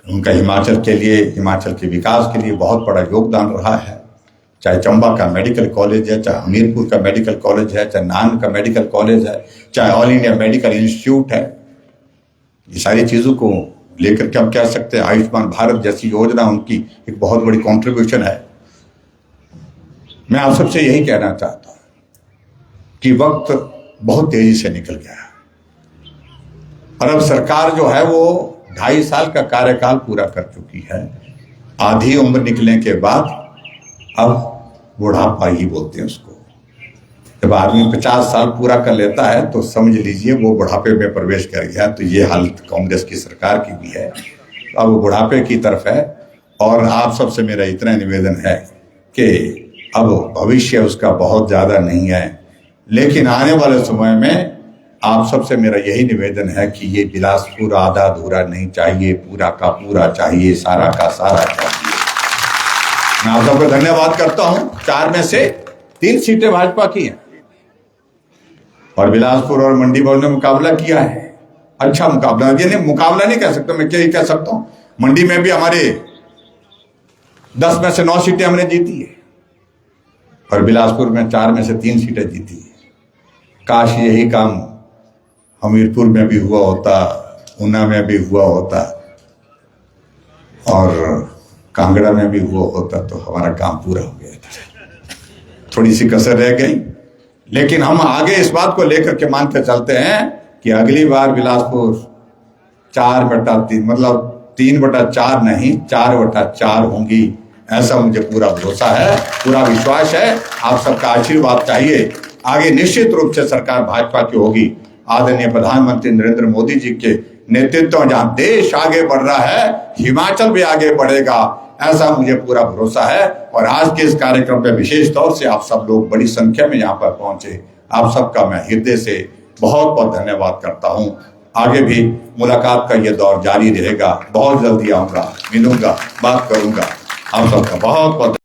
उनका हिमाचल के लिए, हिमाचल के विकास के लिए बहुत बड़ा योगदान रहा है। चाहे चंबा का मेडिकल कॉलेज है, चाहे हमीरपुर का मेडिकल कॉलेज है, चाहे नान का मेडिकल कॉलेज है, चाहे ऑल इंडिया मेडिकल इंस्टीट्यूट है, ये सारी चीजों को लेकर के हम कह सकते हैं आयुष्मान भारत जैसी योजना उनकी एक बहुत बड़ी कंट्रीब्यूशन है। मैं आप सबसे यही कहना चाहता हूं कि वक्त बहुत तेजी से निकल गया और अब सरकार जो है वो 2.5 साल का कार्यकाल पूरा कर चुकी है। आधी उम्र निकलने के बाद अब बुढ़ापा ही बोलते हैं उसको। जब आदमी 50 साल पूरा कर लेता है तो समझ लीजिए वो बुढ़ापे में प्रवेश कर गया। तो ये हालत कांग्रेस की सरकार की भी है, अब वो बुढ़ापे की तरफ है। और आप सबसे मेरा इतना निवेदन है कि अब भविष्य उसका बहुत ज़्यादा नहीं है, लेकिन आने वाले समय में आप सबसे मेरा यही निवेदन है कि ये बिलासपुर आधा अधूरा नहीं चाहिए, पूरा का पूरा चाहिए, सारा का सारा चाहिए। मैं आप सबको धन्यवाद करता हूं। 4 में से 3 सीटें भाजपा की हैं और बिलासपुर और मंडी भवन ने मुकाबला किया है। अच्छा मुकाबला, ये नहीं मुकाबला नहीं कह सकता, मैं क्या कह सकता हूं, मंडी में भी हमारे 10 में से 9 सीटें हमने जीती है और बिलासपुर में 4 में से 3 सीटें जीती है। काश यही काम हमीरपुर में भी हुआ होता, ऊना में भी हुआ होता और कांगड़ा में भी हुआ होता तो हमारा काम पूरा हो गया था। थोड़ी सी कसर रह गई, लेकिन हम आगे इस बात को लेकर के मान के चलते हैं कि अगली बार बिलासपुर 4/3 मतलब 3/4 नहीं 4/4 होंगी, ऐसा मुझे पूरा भरोसा है, पूरा विश्वास है। आप सबका आशीर्वाद चाहिए। आगे निश्चित रूप से सरकार भाजपा की होगी। आदरणीय प्रधानमंत्री नरेंद्र मोदी जी के नेतृत्व में जहां देश आगे बढ़ रहा है, हिमाचल भी आगे बढ़ेगा, ऐसा मुझे पूरा भरोसा है। और आज के इस कार्यक्रम में विशेष तौर से आप सब लोग बड़ी संख्या में यहाँ पर पहुंचे, आप सबका मैं हृदय से बहुत बहुत धन्यवाद करता हूं। आगे भी मुलाकात का ये दौर जारी रहेगा। बहुत जल्दी आऊंगा, मिलूंगा, बात करूंगा। आप सबका बहुत बहुत